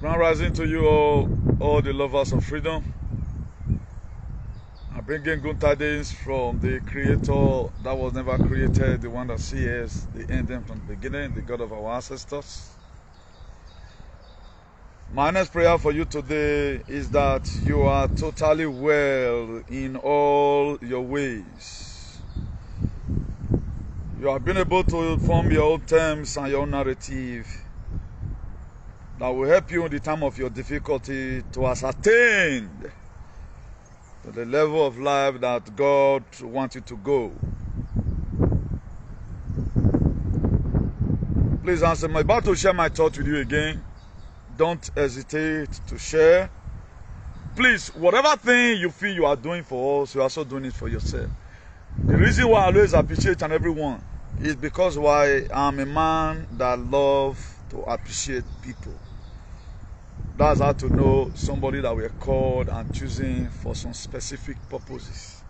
Grand rising to you all the lovers of freedom. I'm bringing good tidings from the creator that was never created, the one that sees the ending from the beginning, the God of our ancestors. My next prayer for you today is that you are totally well in all your ways. You have been able to form your own terms and your own narrative that will help you in the time of your difficulty to ascertain to the level of life that God wants you to go. Please answer. I'm about to share my thoughts with you again. Don't hesitate to share. Please, whatever thing you feel you are doing for us, you're also doing it for yourself. The reason why I always appreciate each and everyone is because I'm a man that loves to appreciate people. That's how to know somebody that we're called and choosing for some specific purposes.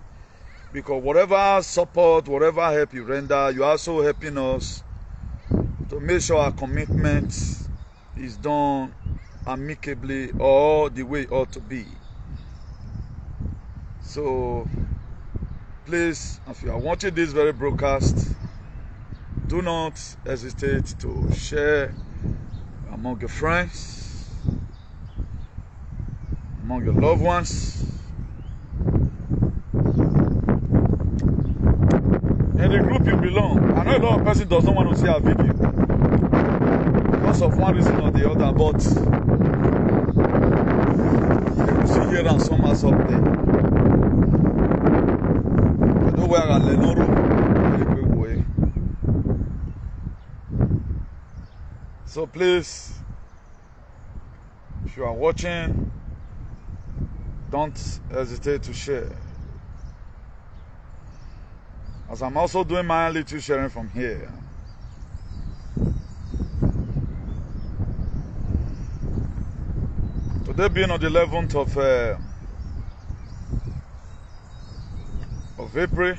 Because whatever support, whatever help you render, you're also helping us to make sure our commitment is done amicably or the way it ought to be. So, please, if you are watching this very broadcast, do not hesitate to share among your friends, among your loved ones, in the group you belong. I know a lot of person does not want to see our video because of one reason or the other, but you will see here and some as up there. I know where I learn. So please, if you are watching, don't hesitate to share. As I'm also doing my little sharing from here. Today being on the 11th of April,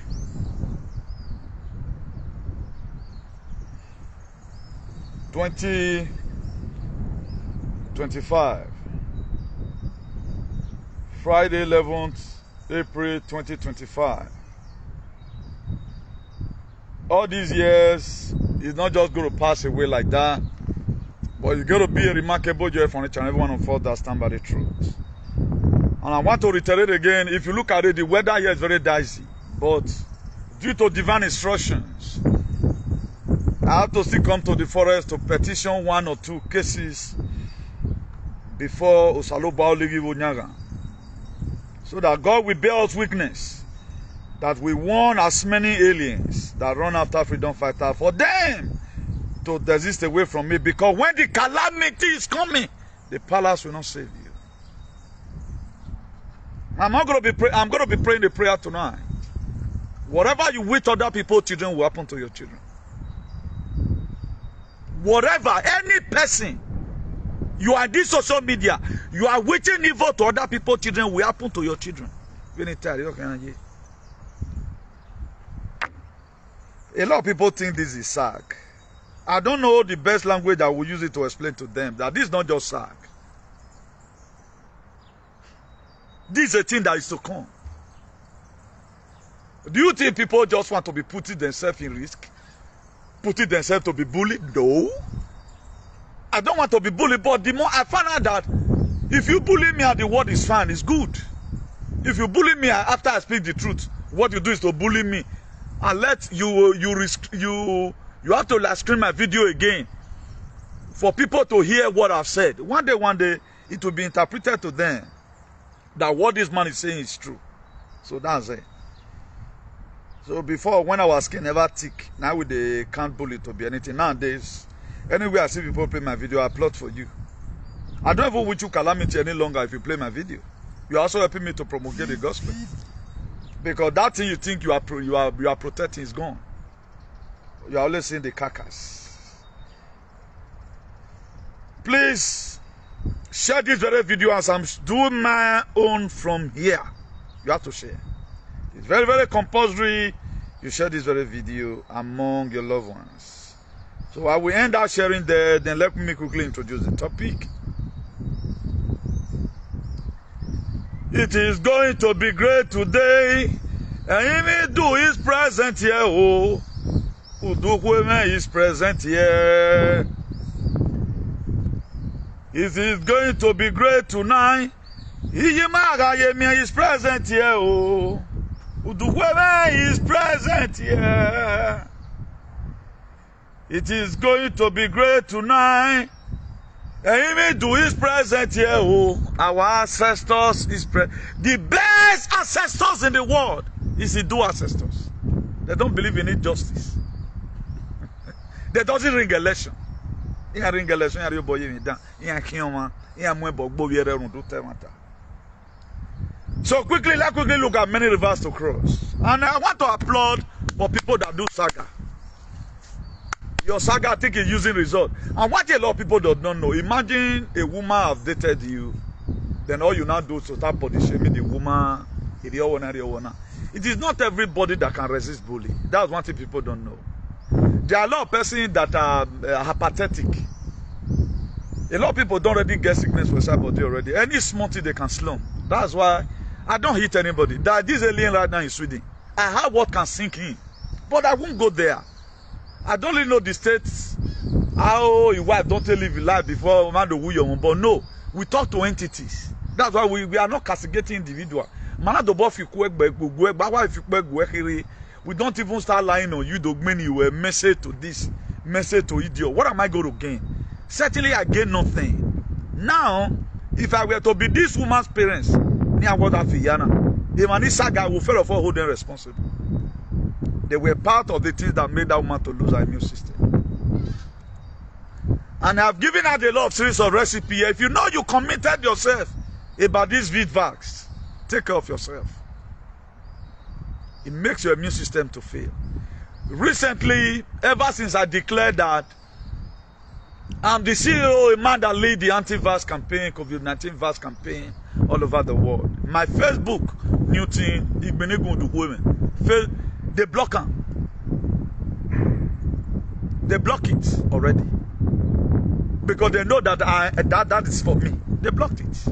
(2025), Friday 11th April 2025. All these years is not just going to pass away like that, but it's going to be a remarkable joy for each and every one of us that stand by the truth. And I want to reiterate again, if you look at it, the weather here is very dicey, but due to divine instructions, I have to still come to the forest to petition one or two cases before Osaloba Oligivo Nyaga, so that God will bear us witness that we warn as many aliens that run after freedom fighters for them to desist away from me, because when the calamity is coming, the palace will not save you. I'm going to be praying the prayer tonight. Whatever you wish other people's children will happen to your children. Whatever, any person, you are in this social media, you are wishing evil to other people's children will happen to your children. A lot of people think this is SAG. I don't know the best language I will use it to explain to them that this is not just SAG. This is a thing that is to come. Do you think people just want to be putting themselves in risk? Putting themselves to be bullied? No. I don't want to be bullied, but the more I find out that if you bully me and the word is fine, it's good. If you bully me after I speak the truth, what you do is to bully me. And let you have to like screen my video again for people to hear what I've said. One day, it will be interpreted to them that what this man is saying is true. So that's it. So before, when I was skin never tick, now with the can't bully to be anything. Nowadays, anywhere I see people play my video, I applaud for you. I don't even wish you calamity any longer if you play my video. You're also helping me to promulgate the gospel. Because that thing you think you are protecting is gone. You are always seeing the carcass. Please share this very video as I'm doing my own from here. You have to share. It's very, very compulsory. You share this very video among your loved ones. So I will end our sharing there. Then let me quickly introduce the topic. It is going to be great today. And even do is present here. Oh, Udukweme is present here. It is going to be great tonight. Iyimaga Yemi is present here. Oh, Udukweme is present here. It is going to be great tonight. And even do is present here. Oh, our ancestors is the best ancestors in the world is the do ancestors. They don't believe in injustice. They doesn't ring election. Ring election. So quickly, let's quickly look at many rivers to cross. And I want to applaud for people that do saga. Your saga, I think, is using result. And what a lot of people do not know. Imagine a woman have dated you, then all you now do is to start body shaming the woman. It is not everybody that can resist bullying. That's one thing people don't know. There are a lot of persons that are apathetic. A lot of people don't already get sickness for somebody already. Any small thing they can slum. That's why I don't hit anybody. That this alien right now in Sweden. I have what can sink in, but I won't go there. I don't really know the states, how your wife don't live your life before man do your own. But no, we talk to entities. That's why we are not castigating individual. We don't even start lying on you. You were message to this, message to idiot. What am I going to gain? Certainly I gain nothing. Now, if I were to be this woman's parents, near what I feel, the guy will first of all hold them responsible. They were part of the things that made that woman to lose her immune system. And I've given her a lot of series of recipes. If you know you committed yourself about these VIDVACs, take care of yourself. It makes your immune system to fail. Recently, ever since I declared that I'm the CEO, a man that lead the anti-vax campaign, COVID-19 vax campaign all over the world. My Facebook, new thing, Ign Neo-Colonialism, they block them. They block it already. Because they know that that is for me. They blocked it.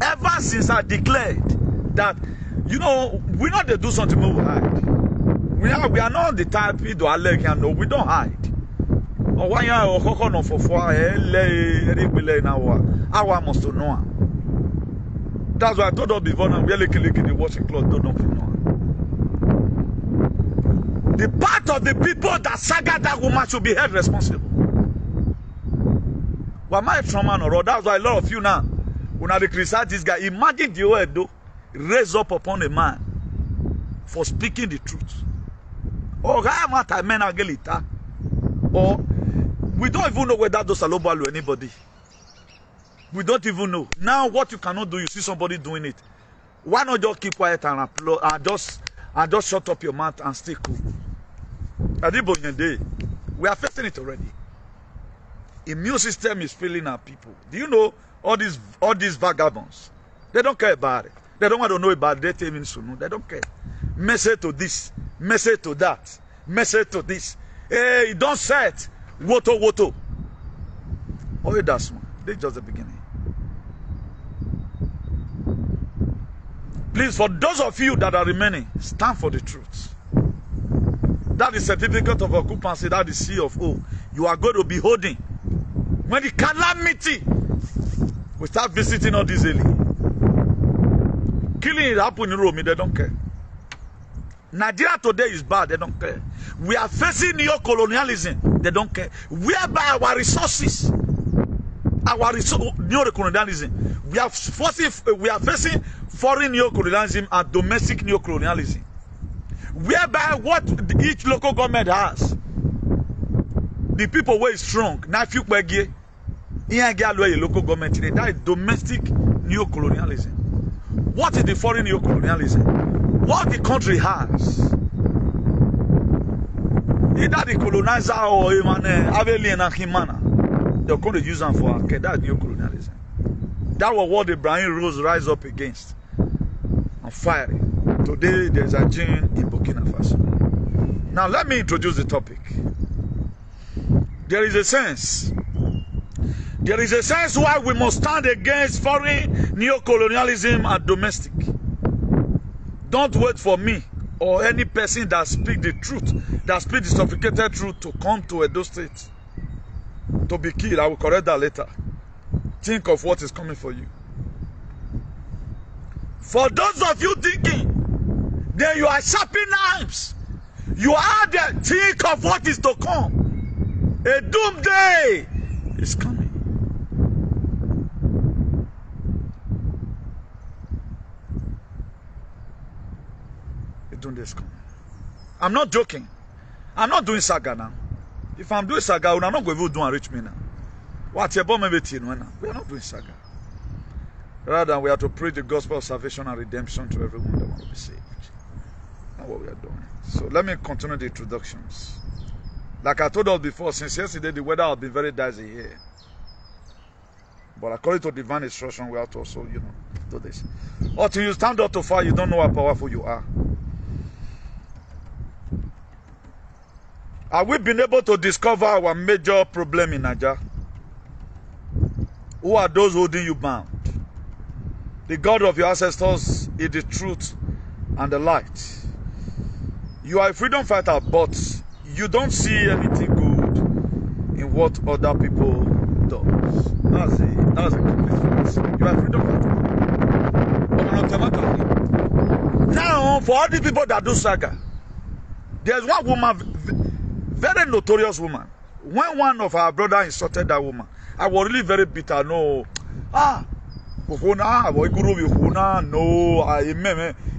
Ever since I declared that, you know, we know they do something, we will hide. We are not the type to alleg, no, we don't hide. Or why are no for our must know. That's why I told her before now, really the washing cloth don't know. The part of the people that saga that woman should be held responsible. Why my trauma or that's why a lot of you now, when I criticize this guy, imagine the way do raise up upon a man for speaking the truth. Or or we don't even know whether those are local or anybody. We don't even know. Now what you cannot do, you see somebody doing it. Why not just keep quiet and applaud and just shut up your mouth and stay cool? We are facing it already. Immune system is failing our people. Do you know all these vagabonds? They don't care about it. They don't want to know about it. They don't care. Message to this, message to that, message to this. Hey, don't say it. Woto. Oh, that's one. That's just the beginning. Please, for those of you that are remaining, stand for the truth. That is certificate of occupancy, that is CFO. You are going to be holding. When the calamity will start visiting all these aliens. Killing it happen in Rome, they don't care. Nigeria today is bad, they don't care. We are facing neo-colonialism, they don't care. Whereby our resources, neo-colonialism, we are facing foreign neo-colonialism and domestic neo-colonialism. Whereby what each local government has, the people were strong. Now if you local government today, that is domestic neo-colonialism. What is the foreign neo-colonialism? What the country has, either the colonizer or alien and Himana, they're going to use them for that neo-colonialism. That was what the Brian Rose rise up against and firing. Today there's a gene in Burkina Faso. Now let me introduce the topic. There is a sense There is a sense why we must stand against foreign neocolonialism and domestic. Don't wait for me or any person that speaks the truth, that speaks the sophisticated truth to come to Edo State to be killed. I will correct that later. Think of what is coming for you. For those of you thinking that you are sharpening knives, you are there. Think of what is to come. A doomsday is coming. A doomsday is coming. I'm not joking. I'm not doing saga now. If I'm doing saga, I'm not going to do and reach me now. What you about me? We are not doing saga. Rather, we have to preach the gospel of salvation and redemption to everyone that wants to be saved. That's what we are doing. So let me continue the introductions. Like I told us before, since yesterday, the weather has been very dicey here. But according to divine instruction, we have to also, do this. Until you stand up to fire, you don't know how powerful you are. Have we been able to discover our major problem in NAIJA? Who are those holding you bound? The God of your ancestors is the truth and the light. You are a freedom fighter, but you don't see anything good in what other people do. That's a complete fact. You are a freedom fighter. Now, for all the people that do saga, there's one woman, very notorious woman. When one of our brothers insulted that woman, I was really very bitter. No,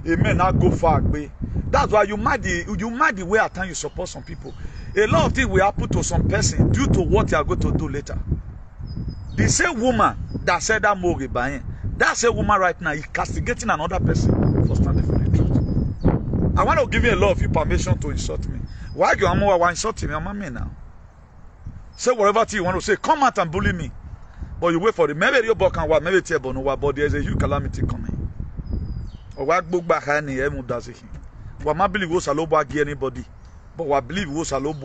it may not go far away. That's why you might the way at times you support some people. A lot of things will happen to some person due to what they are going to do later. The same woman that said that Mogi buying, that same woman right now is castigating another person for standing for the truth. I want to give you a lot of you permission to insult me. Why you want insult me? I'm a man now. Say whatever you want to say. Come out and bully me. But you wait for it. Maybe your book and what, maybe table no what, but there's a huge calamity coming. Or what book back any does it. What my believe was a low anybody, but what believe was a low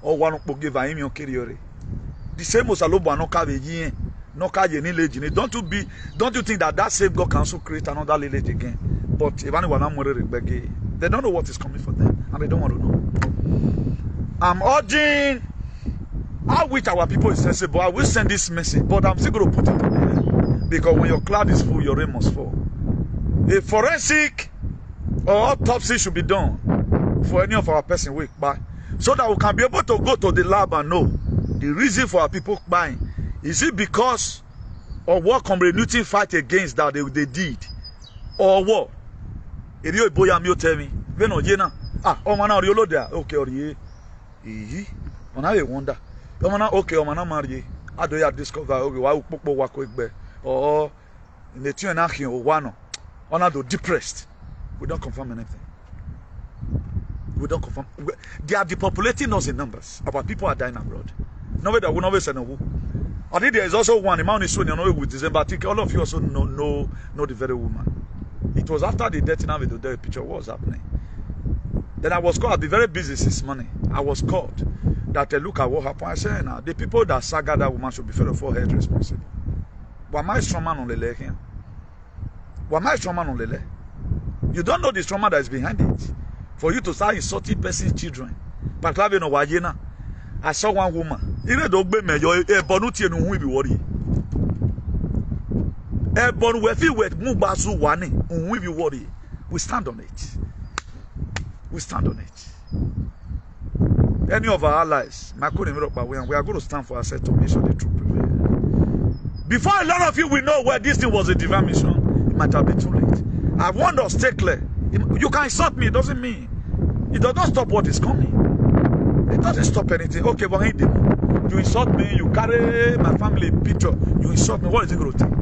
or one of give him your carrier. The same was a low no carry no carry any legend. Don't you think that same God can also create another village again? But if anyone I'm worried, they don't know what is coming for them, and they don't want to know. I'm urging. I wish our people is sensible. I will send this message, but I'm still going to put it on there. Because when your cloud is full, your rain must fall. A forensic or autopsy should be done for any of our person weak by, so that we can be able to go to the lab and know the reason for our people buying. Is it because of what Comrade Newton fight against that they did? Or what? If you boy am you tell me, when no jena, man you there, okay, or ye, on I wonder. Okay, man, marry. I do have discover. Okay, why we work quick be or in the two and a half or one, on do depressed. We don't confirm anything. We don't confirm. They are depopulating us in numbers. Our people are dying abroad. Nobody will never say no. I think there is also one. The man is soon, with December. I think all of you also know the very woman. It was after the death now with the picture. What was happening? Then I was called. I've been very busy since morning. I was called. That they look at what happened. I said, now the people that saga that woman should be fed for head responsible. Why am I strong man on the leg here? Why am I strong man on the leg? You don't know the trauma that is behind it. For you to start insulting person's children. But I saw one woman. We stand on it. We stand on it. Any of our allies, we are going to stand for ourselves to make sure the truth prevails. Before a lot of you will know where this thing was a divine mission, it might have been too late. I want us to stay clear. You can insult me, it doesn't mean. It does not stop what is coming. It doesn't stop anything. Okay, but you insult me, you carry my family picture, you insult me, what is it going to take?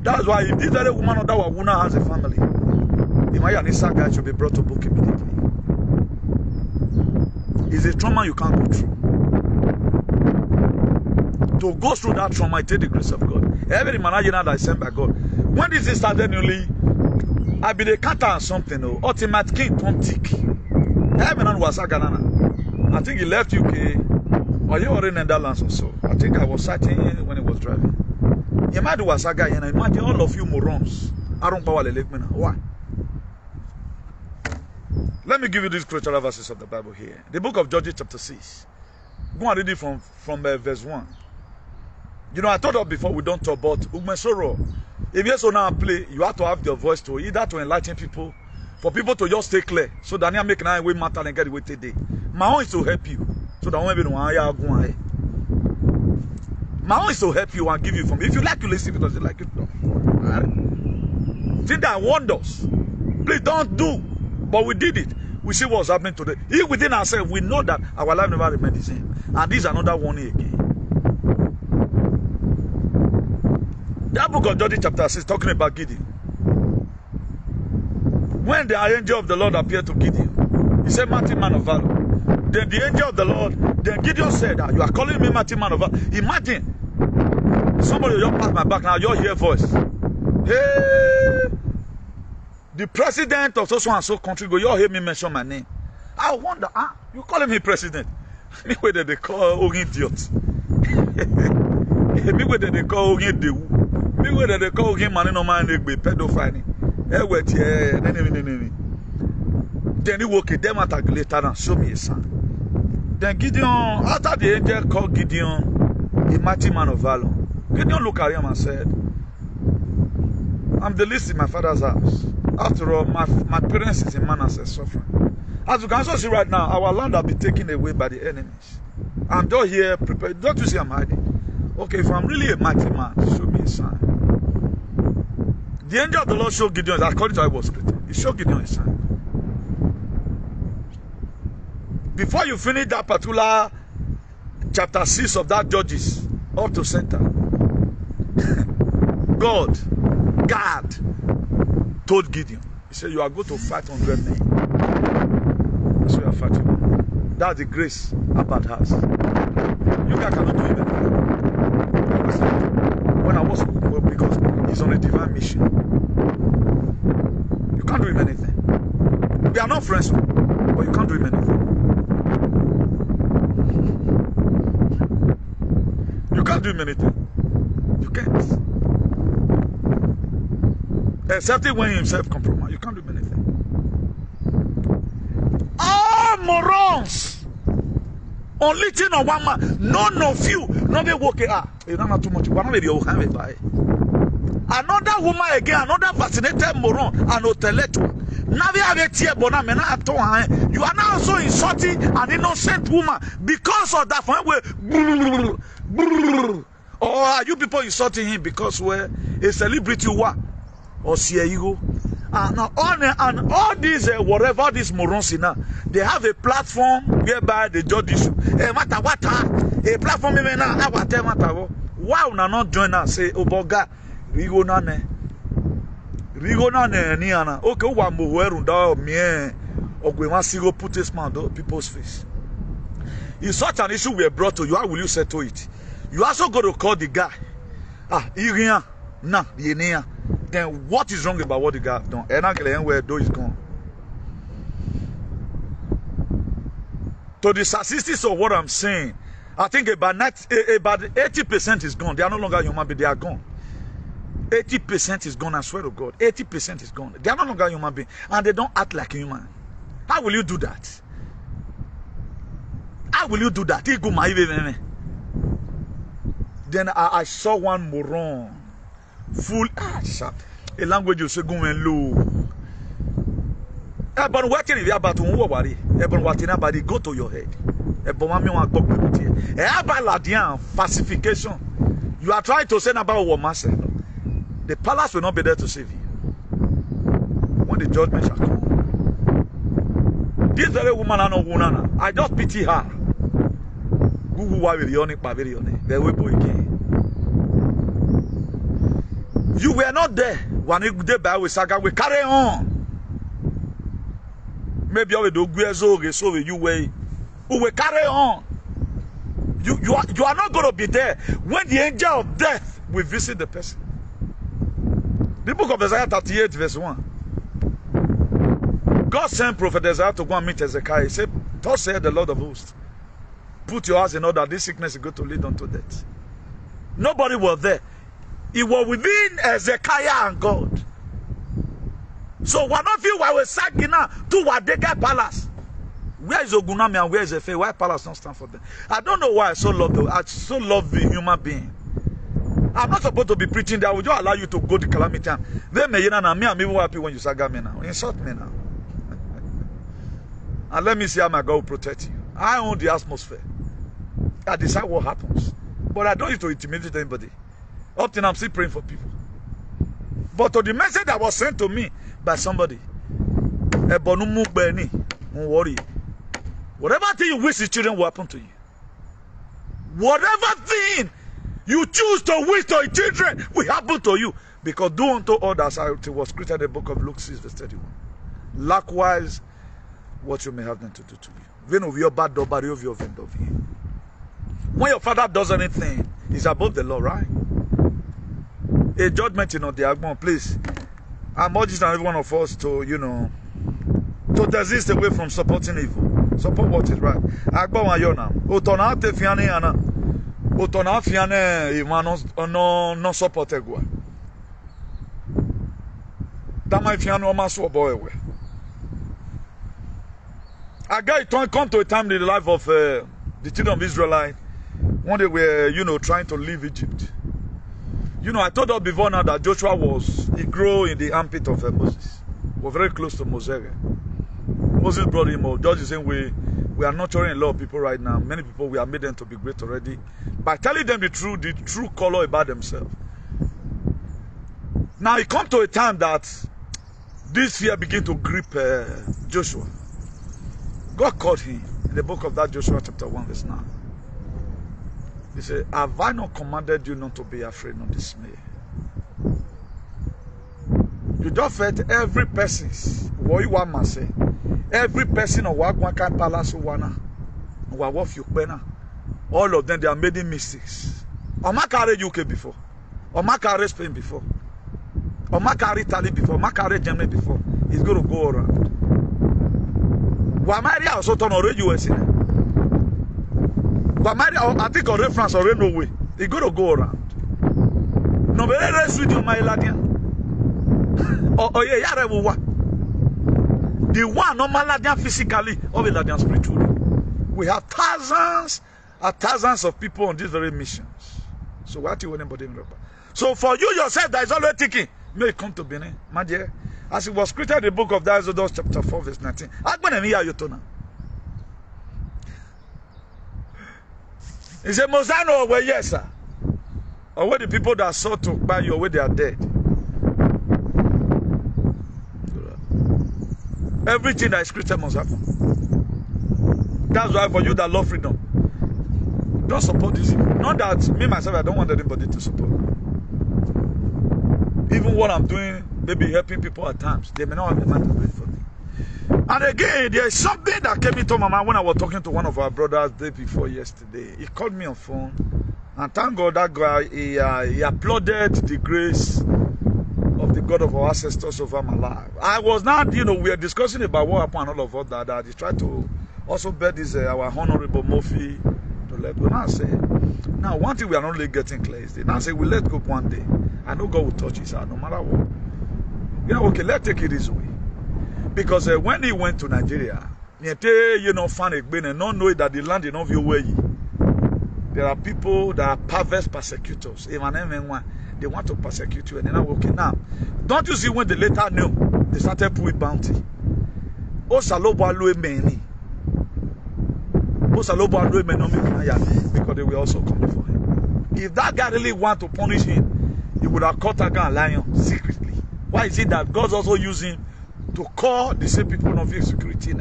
That's why if this very woman or that woman has a family, the Mayanisa guy should be brought to book immediately. It's a trauma you can't go through. To go through that trauma, it takes the grace of God. Every manager that is sent by God. When this started newly, I be the counter and something. Ultimate King Tom Tick. I think he left UK Or you were in Netherlands or so. I think I was citing when he was driving. You might do a saga and imagine all of you morons. I don't power the lake. Why? Let me give you these scriptural verses of the Bible here. The book of Judges chapter 6. Go and read it from verse 1. You know, I told you before we don't talk about Ugmesoro. If you so now play, you have to have your voice to either to enlighten people, for people to just stay clear, so that you make an way matter and get it with today. My own is to help you, so that when my own is to help you and give you from. If you like to listen, because you like it, no. Think that wonders. Please don't do, but we did it. We see what's happening today. If within ourselves, we know that our life never remains the same, and this is another warning again. That book of Judges chapter 6 talking about Gideon. When the angel of the Lord appeared to Gideon, he said, mighty man of valor. Then the angel of the Lord, then Gideon said, you are calling me mighty man of valor. Imagine, somebody just pass my back now, you hear voice. Hey, the president of so and so country, go, you hear me mention my name. I wonder, you calling me president? Me whether they call idiot. Me whether they call Dewu. Me whether they call him man no man be pedophile. Then he woke it, them attack later and show me a son. Then Gideon, after the angel called Gideon a mighty man of valor, Gideon looked at him and said, I'm the least in my father's house. After all, my parents is in Manasseh suffering. As you can also see right now, our land has been taken away by the enemies. I'm just here prepared. Don't you see I'm hiding? Okay, if I'm really a mighty man, show me a sign. The angel of the Lord showed Gideon, according to how it was written, he showed Gideon a sign. Before you finish that particular chapter 6 of that Judges, up to center, God told Gideon, he said, you are going to fight 100 men. That's what you are fighting. That's the grace Abad has. You guys cannot do it. When I was, well, because he's on a divine mission. You can't do him anything. We are not friends, but you can't do him anything. You can't do him anything. You can't. Except when he himself compromise. You can't do him anything. All morons! Only thing on one man, none of you, not be working. You don't know too much. One of you have it by. Another woman again, another fascinated moron, an intellectual. Now we have a tear, but you are now so insulting an innocent woman because of that. Or are you people insulting him because we're a celebrity or CEO? Now all these whatever these morons in now, they have a platform whereby they judge issue. A platform now. Why would not join us? Say, Oboga, Rigo Nane, Niana. Okay, one more me or we must go put a smile on people's face. If such an issue were brought to you, how will you settle it? You also got to call the guy. Ign Neo-Colonialism. Then what is wrong about what the guy have done? And where though is gone. To the statistics of what I'm saying, I think about 80% is gone. They are no longer human beings. They are gone. 80% is gone. I swear to God, 80% is gone. They are no longer human beings, and they don't act like human. How will you do that? How will you do that? Then I saw one moron. Full a language you say go and low. But what if you about to worry? What in about go to your head? Pacification. You are trying to say about what master. The palace will not be there to save you when the judgment shall come. This very woman, I just pity her. You were not there when you did by with Saga. We carry on. Maybe I will do so you way. We will carry on. You are not going to be there when the angel of death will visit the person. The book of Isaiah 38 verse 1. God sent prophet Isaiah to go and meet Hezekiah. He said, thus said the Lord of hosts, put your house in order, this sickness is going to lead unto death. Nobody was there. It was within Hezekiah and God. So one of you were sagging now to Wadega Palace. Where is Ogunami and where is Efe? Why Palace don't stand for them? I don't know why I so love the human being. I'm not supposed to be preaching there. I will just allow you to go to calamity. Then me and me will happy when you saga me now. Insult me now. And let me see how my God will protect you. I own the atmosphere. I decide what happens. But I don't need to intimidate anybody. Up till now, I'm still praying for people. But to the message that was sent to me by somebody, don't worry. Whatever thing you wish your children will happen to you. Whatever thing you choose to wish to your children will happen to you. Because do unto others as it was written in the book of Luke 6 verse 31. Likewise, what you may have them to do to you. When your father does anything, it's above the law, right? A judgment in the Agmon, please. I'm urging every one of us to, to desist away from supporting evil. Support what is right. Agba wayona. Otona te fiane ana. Otona fiane imano no support egwa. Dama fiane o maso boy we. A guy come to a time in the life of the children of Israelite when they were, trying to leave Egypt. I told us before now that Joshua he grew in the armpit of Moses. Was very close to Moses. Moses brought him up. Judge is saying we are nurturing a lot of people right now. Many people, we have made them to be great already by telling them the true color about themselves. Now it comes to a time that this fear began to grip Joshua. God called him in the book of that Joshua chapter 1 verse 9. He said, have I not commanded you not to be afraid nor dismay? You just felt every person, what you want to say, every person of Wagwaka Palace all of them, they are making mistakes. Oma carry UK before. Oma carry Spain before. Oma carry Italy before. Oma carry Germany before. It's going to go around. Wamaria also turn already USA. Wamaria, I think already France already no way. It's going to go around. No, but let's read your my Ladian. Oh yeah, yeah, the one normal Ladian physically, or the Ladian spiritually. We have thousands and thousands of people on these very missions. So what you want anybody in Europe? So for you yourself that is always thinking, may come to Benin, my dear. As it was created in the book of Exodus chapter 4 verse 19. He said, Mosano, well, yes, sir. Or where the people that sought to buy you away, they are dead. Everything that is created must happen. That's why for you that love freedom, don't support this. Not that me, myself, I don't want anybody to support. Even what I'm doing, maybe helping people at times, they may not have the mind to do it for me. And again, there is something that came into my mind when I was talking to one of our brothers the day before yesterday. He called me on phone, and thank God that guy, he applauded the grace of the God of our ancestors over my life. I was not, we are discussing about what happened and all of that he tried to also bet this our honorable Murphy to let go. Now I say, now one thing we are not really getting clear is now say we let go one day. I know God will touch his heart no matter what. Okay, let's take it this way. Because when he went to Nigeria, found a bin and not knowing that the land is not your way. There are people that are perverse persecutors. Even they want to persecute you. And then okay, now, don't you see when they later knew, they started putting bounty. Because they were also coming for him. If that guy really want to punish him, he would have caught a guy and lion secretly. Why is it that God's also using to call the same people of your security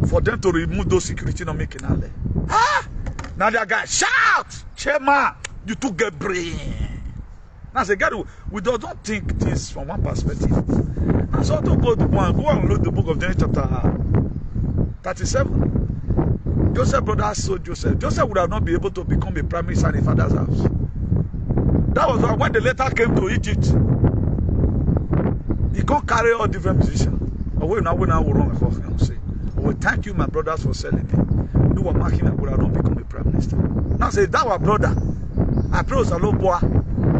for them to remove those security not making out there? Now that guy shout, Chema, you took a brain. Now say God, we don't think things from one perspective. And so to go and look the book of Genesis chapter 37. Joseph brother sold Joseph. Joseph would have not been able to become a primary son in father's house. That was why when the letter came to Egypt, he can't carry all different positions. will thank you, my brothers, for selling me. You were marking my brother, don't become a prime minister. Now say, that our brother. I pray was a low boy,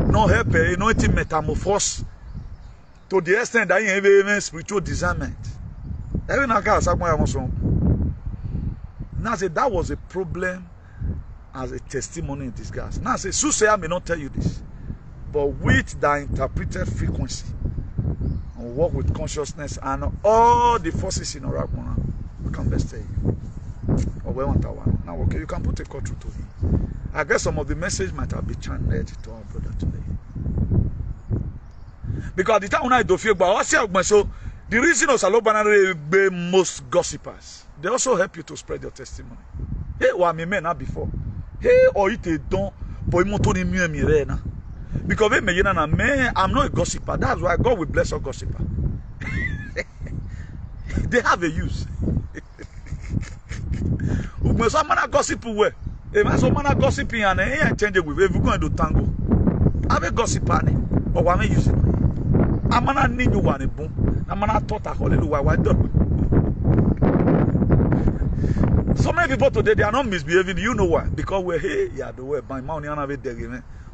no help, no metamorphose to the extent that you have even spiritual discernment. Even I got somewhere. Now say, that was a problem as a testimony in disguise. Now say, Susaya may not tell you this, but with the interpreted frequency, and work with consciousness and all the forces in our we can best tell you. Or we want one. Now, okay, you can put a call through to him. I guess some of the message might have been channeled to our brother today. Because at the time when I do feel about so the reason of Salobana be most gossipers, they also help you to spread your testimony. Hey, what me men not before. Hey, or it a don, boy motoni mi na. Because I'm not a gossiper. That's why God will bless a gossiper. They have a use. When someone gossip away, if someone gossiping and they change with, if we go into tango, have a gossiper, or one may use it. I'm not need you one boom. I'm not taught a hallelujah. Why don't? So many people today they are not misbehaving. You know why? Because we're here. Yeah, the way by money and have it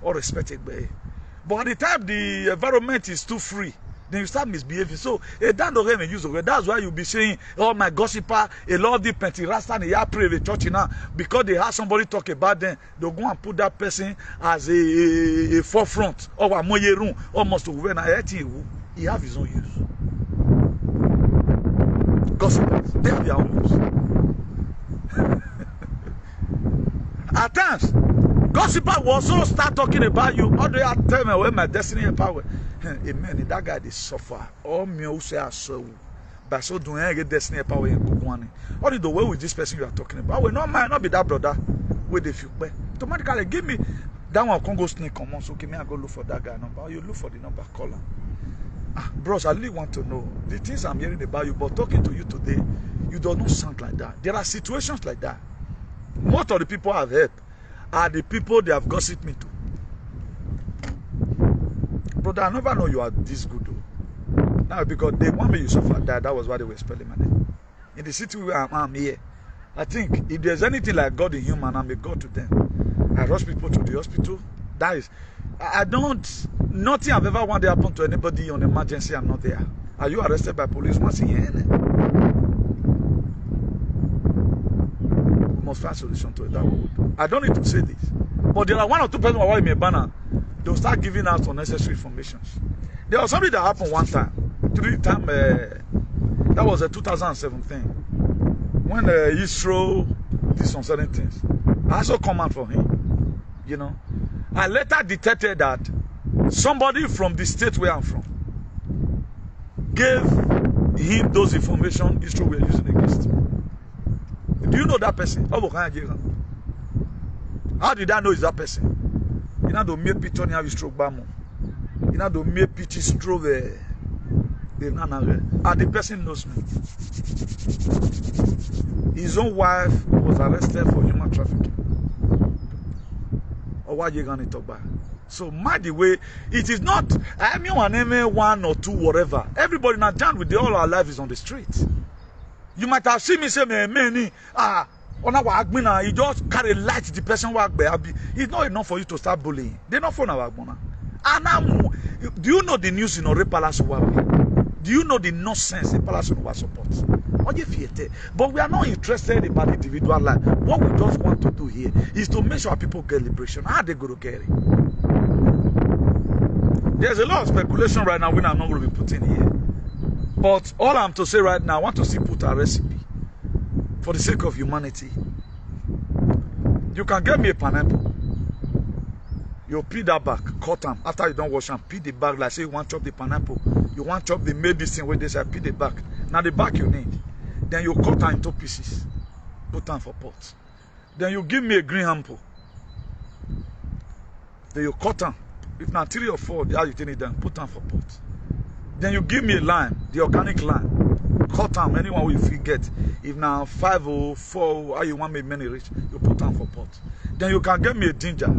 or respected by. But at the time the environment is too free, then you start misbehaving. So that's why you'll be saying, oh my gossiper, a lot of the Pentirasta and they pray the church now because they have somebody talk about them, they'll go and put that person as a forefront or a moye room almost when he have his own use. Gossipers, they have their own use. At times, gossiper will also start talking about you. How do you tell me where my destiny and power? Amen. That guy is suffer. All me who say I saw. But so do I get destiny and power in Kukwani? Only the way with this person you are talking about. Well, no might not be that brother with the few. Automatically give me that one Congo snake come on. So give me I go look for that guy number. You look for the number caller. Bros, I really want to know the things I'm hearing about you, but talking to you today, you do not sound like that. There are situations like that. Most of the people I've helped are the people they have gossiped me to. Brother, I never know you are this good though. Now because they want me to suffer that was why they were spelling my name. In the city where I'm here, I think if there's anything like God in human, I'm a God to them. I rush people to the hospital. That is, nothing I've ever wanted to happen to anybody on emergency, I'm not there. Are you arrested by police once in here? We must find a solution to it. That would. I don't need to say this. But there are one or two people who are in a banner. They'll start giving us unnecessary information. There was something that happened one time. That was 2017. When Israel did some certain things. I also come out for him. You know. I later detected that somebody from the state where I'm from gave him those information Israel were using against him. Do you know that person? How did I know it's that person? You know the mere picture you have stroke bamo. You know the mere picture stroke the and the person knows me. His own wife was arrested for human trafficking. Or why you gonna talk about? So mind the way it is not I mean one or two whatever. Everybody not done with all our life is on the street. You might have seen me say many on our admin, you just carry light the person work by. It's not enough for you to start bullying. They're not for our admin. And do you know the news in Ore Palace? Do you know the nonsense in Palace of support? But we are not interested about individual life. What we just want to do here is to make sure people get liberation. How are they going to get it? There's a lot of speculation right now when I'm not going to be putting here. But all I'm to say right now, I want to see put a recipe for the sake of humanity. You can get me a pineapple. You peel that back, cut them. After you don't wash them, peel the back. Like say you want to chop the pineapple. You want to chop the medicine where they say peel the back. Now the back you need. Then you cut them into pieces. Put them for pots. Then you give me a green apple. Then you cut them. If not 3 or 4, how you take it down, put them for pots. Then you give me a lime, the organic lime. Cut them, anyone will get. If now 5 or 4, how you want me many rich, you put them for pots. Then you can get me a ginger.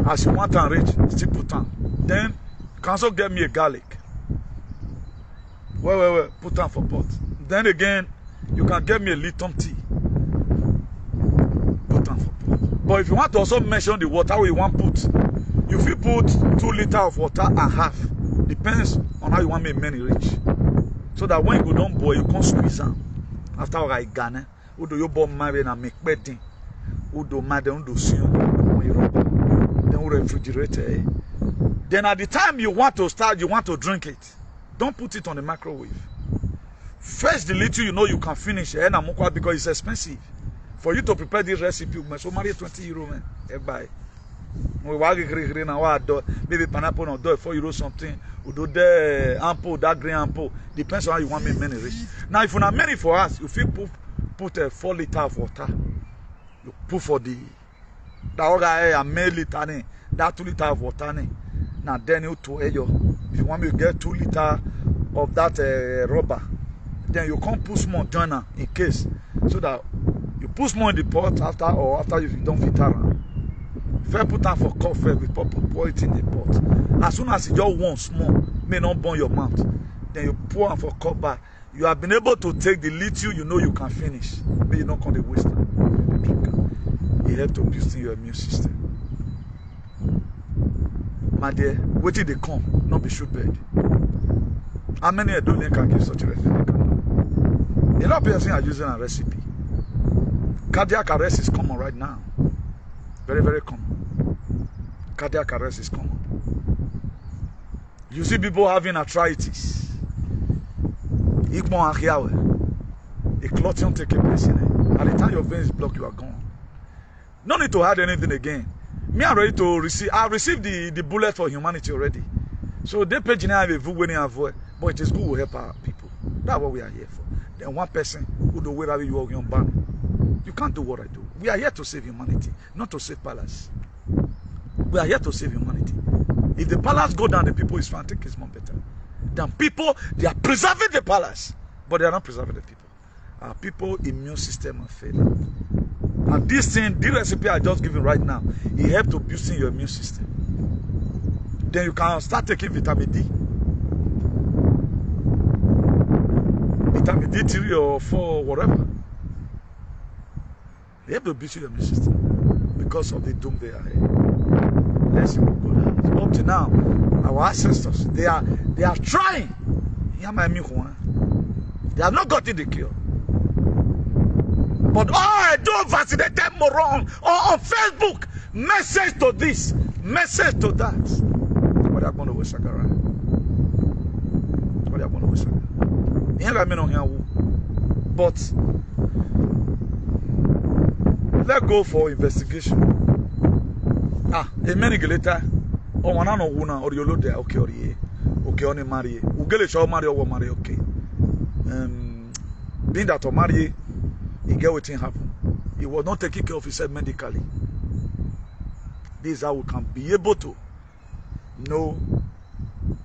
As you want and rich, still put them. Then you can also get me a garlic. Well, put them for pot. Then again, you can get me a little tea. Put on for pot. But if you want to also mention the water where you want put, you feel put 2 liters of water and half. Depends on how you want make many reach. So that when you go down boil, you can't squeeze them. After I Ghana, who do you born marry and make bedding? Who do mad and do soon when you rub then we refrigerator. Then at the time you want to start, you want to drink it. Don't put it on the microwave. First, the little you know you can finish because it's expensive. For you to prepare this recipe, you must marry 20 euro, man. Buy. Maybe pineapple or do 4 euro something. We do the ample, that green ample. Depends on how you want me many rich. Now, if you not many for us, if you put a 4 liters of water, you put for the that a male liter, that 2 liters of water. Now then you to if you want me to get 2 liters of that rubber, then you can't put small joiner in case, so that you put small in the pot after you don't fit around. First put that for coffee with pour it in the pot. As soon as you just want small, may not burn your mouth. Then you pour it for cup back. You have been able to take the little you know you can finish. But you don't call the waste time. It helps to boost your immune system. My dear, wait till they come, not be shoot bed. How many adults can give such a recipe? A lot of people are using a recipe. Cardiac arrest is common right now. Very, very common. Cardiac arrest is common. You see people having arthritis. A clotting take place in it. By the time your veins block, you are gone. No need to add anything again. Me, I'm ready to receive. I received the bullet for humanity already. So they page now have a view when you avoid, but it is good to help our people. That's what we are here for. Then one person who do wherever you are on ban. You can't do what I do. We are here to save humanity, not to save palace. We are here to save humanity. If the palace go down, the people is fine. I think it's more better. Than people, they are preserving the palace, but they are not preserving the people. Our people immune system are failing. And this thing, the recipe I just given right now, it helps to boosting your immune system. Then you can start taking vitamin D. Vitamin D3 or 4, whatever. They have to boost your immune system because of the doom they are in. Let's see what God has. Up to now, our ancestors, they are trying. They have not gotten the cure. But I don't vaccinate them moron or on Facebook. Message to this, message to that. What are going to wish? What are going to wish? But let's go for investigation. A minute later, oh, one no one or you load there, okay, or ye, okay, only marry. Ugele show marry or marry, okay. Being that or marry. He get what happen. He was not taking care of himself medically. This is how we can be able to know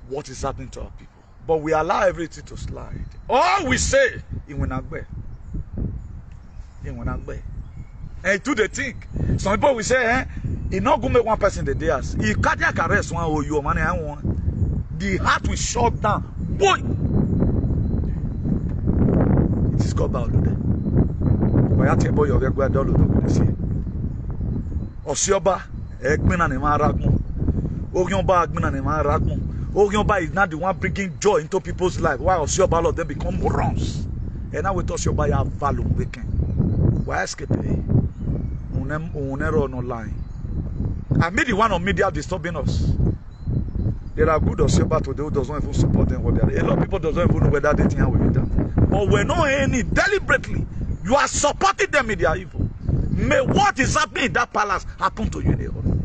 what is happening to our people. But we allow everything to slide. All we say, Ign Neo-Colonialism. And to the think. Some people will say, he not going to make one person the day as. If cardiac arrest one or you money, the heart will shut down. Boy! It is called valor. Boy, you're going to do this here. Osioba, Egbina Nemaragmo. Ogionba, Egbina Nemaragmo. Ogionba is not the one bringing joy into people's life. Why Osioba, lot them become morons. And now we talk Osioba, you have value weekend. Why escape? Unero no line. I made the one on media disturbing us. There are good Osioba today who doesn't even support them. A lot of people doesn't even know whether they think with that. But we're not any deliberately. You are supporting them in their evil. May what is happening in that palace happen to you in the home.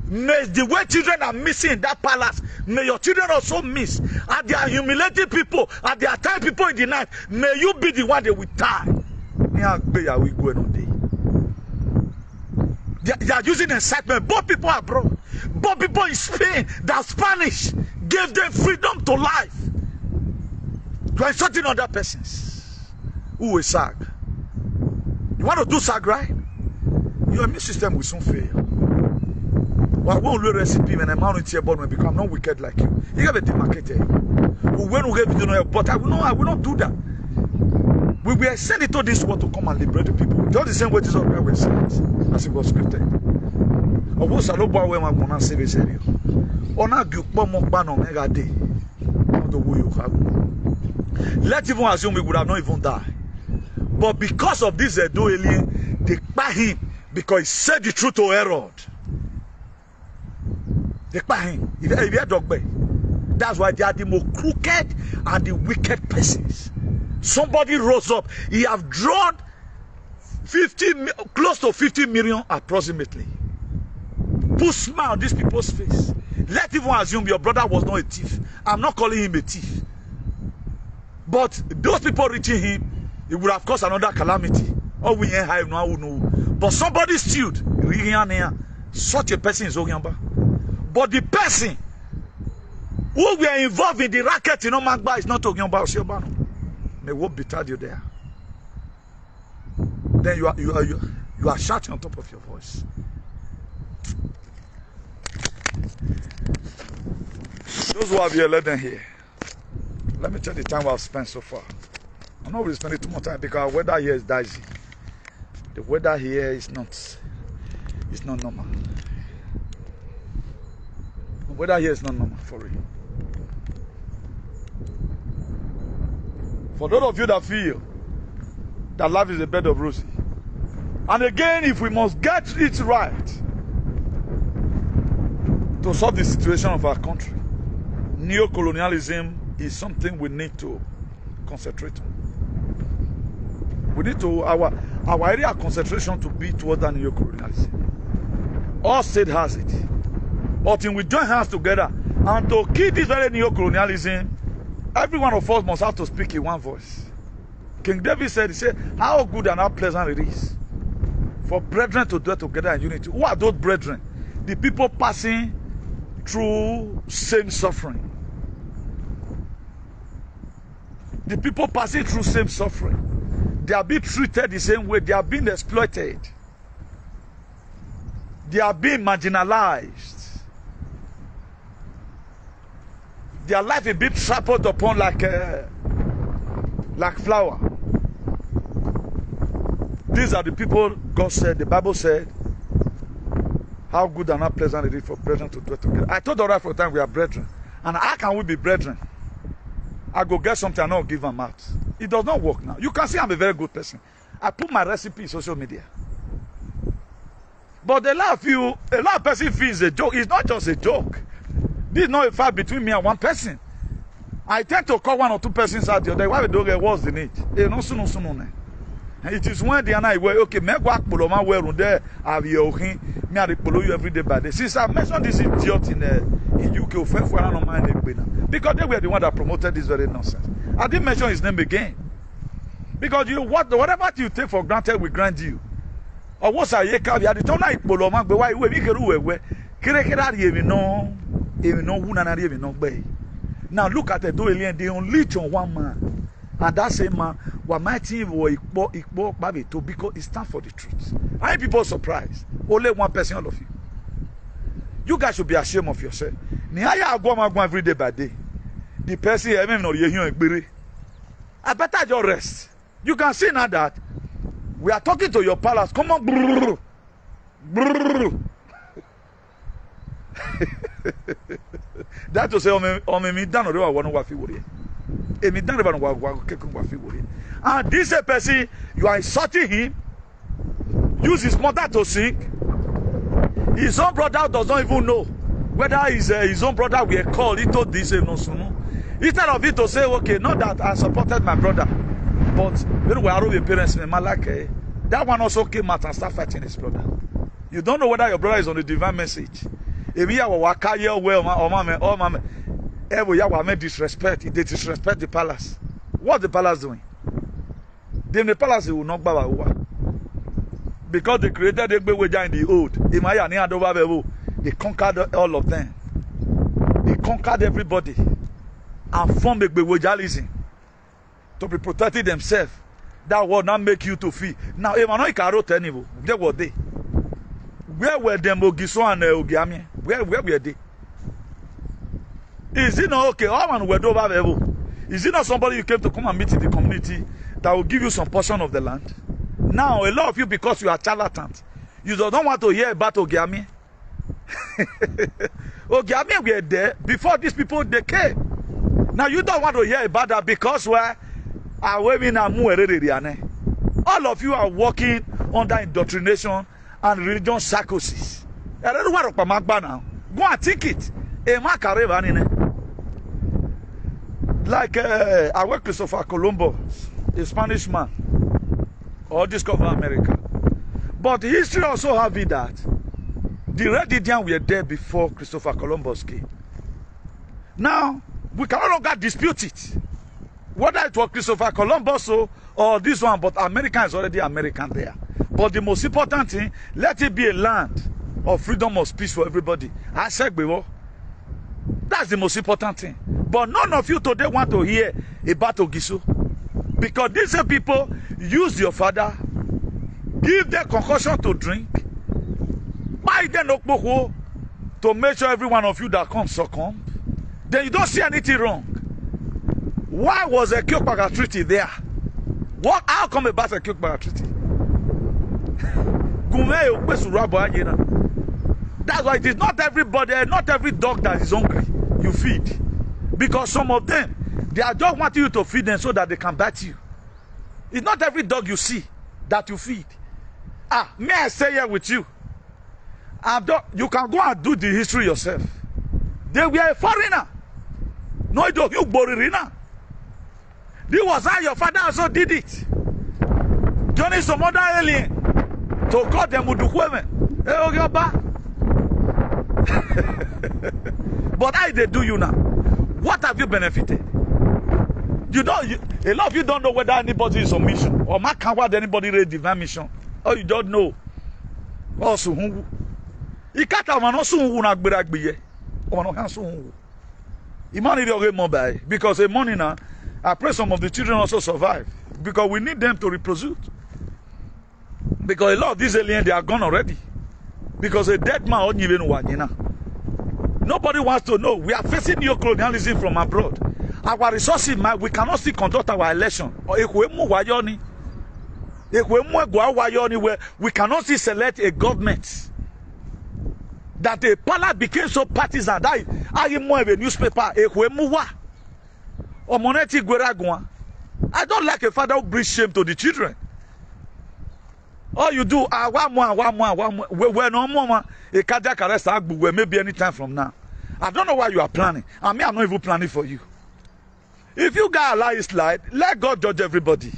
May the way children are missing in that palace, may your children also miss. At they are humiliating people, at they are tying people in the night, may you be the one they will tie. They are using incitement. Both people abroad, both people in Spain, that Spanish gave them freedom to life. You are insulting other persons. Who will sag? You want to do sag, right? Your immune system will soon fail. Well, we will recipe when a man with your body will become not wicked like you. You have a demarcated. When we have to know, but I will not do that. We were sent into this world to come and liberate the people. Just the same way Jesus Christ was sent, as it was scripted. Let's even assume we would have not even died. But because of this Edo alien, they kpa him because he said the truth to Herod. They kpa him. That's why they are the most crooked and the wicked persons. Somebody rose up. He have drawn close to 50 million approximately. Put smile on these people's face. Let's even assume your brother was not a thief. I'm not calling him a thief. But those people reaching him, it would have caused another calamity. Oh, we ain't high now, no. But somebody sued. Such a person is Ogyamba. But the person who were involved in the racket in Omagba is not Ogyamba Osiobano. May what betide you there. Then you are shouting on top of your voice. Those who have here, let them hear. Let me tell you the time I've spent so far. I'm not really spending too much time because the weather here is dicey. The weather here is not normal. The weather here is not normal for real. For those of you that feel that life is a bed of roses, and again, if we must get it right to solve the situation of our country, neocolonialism is something we need to concentrate on. We need to, our area of concentration to be towards that neocolonialism. All state has it. But when we join hands together and to kill this very neocolonialism, every one of us must have to speak in one voice. King David said, how good and how pleasant it is for brethren to dwell together in unity. Who are those brethren? The people passing through same suffering. The people passing through same suffering. They are being treated the same way. They are being exploited. They are being marginalized. Their life is being trampled upon like flour. These are the people God said, the Bible said, how good and how pleasant it is for brethren to dwell together. I told the right for time we are brethren. And how can we be brethren? I go get something and not give them out. It does not work now. You can see I'm a very good person. I put my recipe in social media. But a lot of person feels a joke. It's not just a joke. This is not a fight between me and one person. I tend to call one or two persons out the other. Why we don't get what's the need? It is when they are not aware, okay, me go akpolo ma we run there, have you me I follow you every day by day. Since I mentioned this idiot in UK, because they were the one that promoted this very nonsense. I didn't mention his name again. Because whatever you take for granted, we grant you. Or what's a yeka? We are the tona ikpolo ma gbe why we keru we kere even know who na even know be. Now look at the do alien, they only on one man. And that same man, what my team was because it stands for the truth. Are you people surprised? Only one person, all of you. You guys should be ashamed of yourself. NAIJA go every day by day. The person I better just rest. You can see now that we are talking to your palace. Come on, brrr, brrr. That to say, me down or one of you. And this person, you are insulting him, use his mother to sing. His own brother does not even know whether his own brother will call into this. Instead of it to say, okay, not that I supported my brother, but when we are parents, that one also came out and started fighting his brother. You don't know whether your brother is on the divine message. If you are every year we disrespect. They disrespect the palace. What's the palace doing? Then the palace will not bow. Because they created the Gbeweja in the old. They conquered all of them. They conquered everybody and formed a Gbewejalism to be protecting themselves. That will not make you to feel. Now, if I know Ikaro Tenivo, where were they? Where were them Ogiso and Ogiami? Where were they? Is it not okay? Is it not somebody you came to come and meet in the community that will give you some portion of the land. Now, a lot of you, because you are charlatans, you don't want to hear about Ogiami. Ogiami were there before these people they came. Now you don't want to hear about that because all of you are working under indoctrination and religion psychosis. I don't know what now. Go and think it. Like I work Christopher Columbus, a Spanish man, or discover America. But history also have it that the Red Indians were there before Christopher Columbus came. Now, we can no longer dispute it. Whether it was Christopher Columbus or this one, but America is already American there. But the most important thing, let it be a land of freedom of speech for everybody. I said before, that's the most important thing. But none of you today want to hear about Ogiso. Because these people use your father, give them concussion to drink, buy them okpoko to make sure every one of you that comes succumb. Then you don't see anything wrong. Why was a Kyokbaga Treaty there? How come about a Kyokbaga Treaty? That's why it is not everybody, not every dog that is hungry you feed. Because some of them, they are just wanting you to feed them so that they can bite you. It's not every dog you see that you feed. May I stay here with you? You can go and do the history yourself. They were a foreigner. No, you borina. This was how your father also did it. Joining some other alien to call them Udukweme. But how they do you now? What have you benefited? You don't. A lot of you don't know whether anybody is on mission or whether anybody read divine mission. Or you don't know. Also, because a money now, I pray some of the children also survive because we need them to reproduce. Because a lot of these aliens they are gone already. Because a dead man won't even know. Nobody wants to know. We are facing neocolonialism from abroad. Our resources, we cannot still conduct our election. Where we cannot still select a government. That the palace became so partisan that I more of a newspaper. I don't like a father who brings shame to the children. All you do, one more. We're no more. A cardiac arrest, maybe any time from now. I don't know why you are planning. I'm not even planning for you. If you guys allow it slide, let God judge everybody.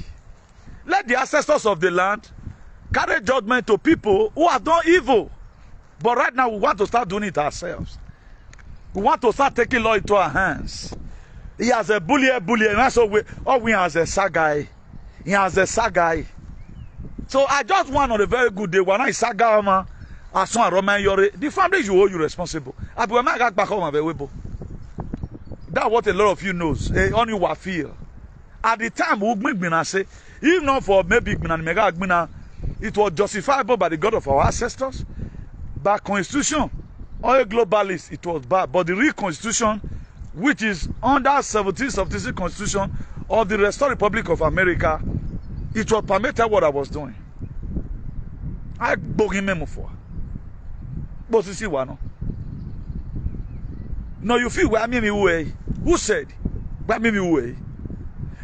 Let the ancestors of the land carry judgment to people who have done evil. But right now, we want to start doing it ourselves. We want to start taking law into our hands. He has a bully, and that's all we has a sagai. He has a sagai. So I just want on a very good day when I saga the family you owe you responsible. That's what a lot of you knows. Only what feel. At the time, we say, even not for maybe it was justifiable by the God of our ancestors. By constitution, or a globalist, it was bad. But the real constitution, which is under 1776 constitution of the Restored Republic of America, it was permitted what I was doing. I bog him memo for. But you see one. No, you feel where I mean me way. Who said? Where me way?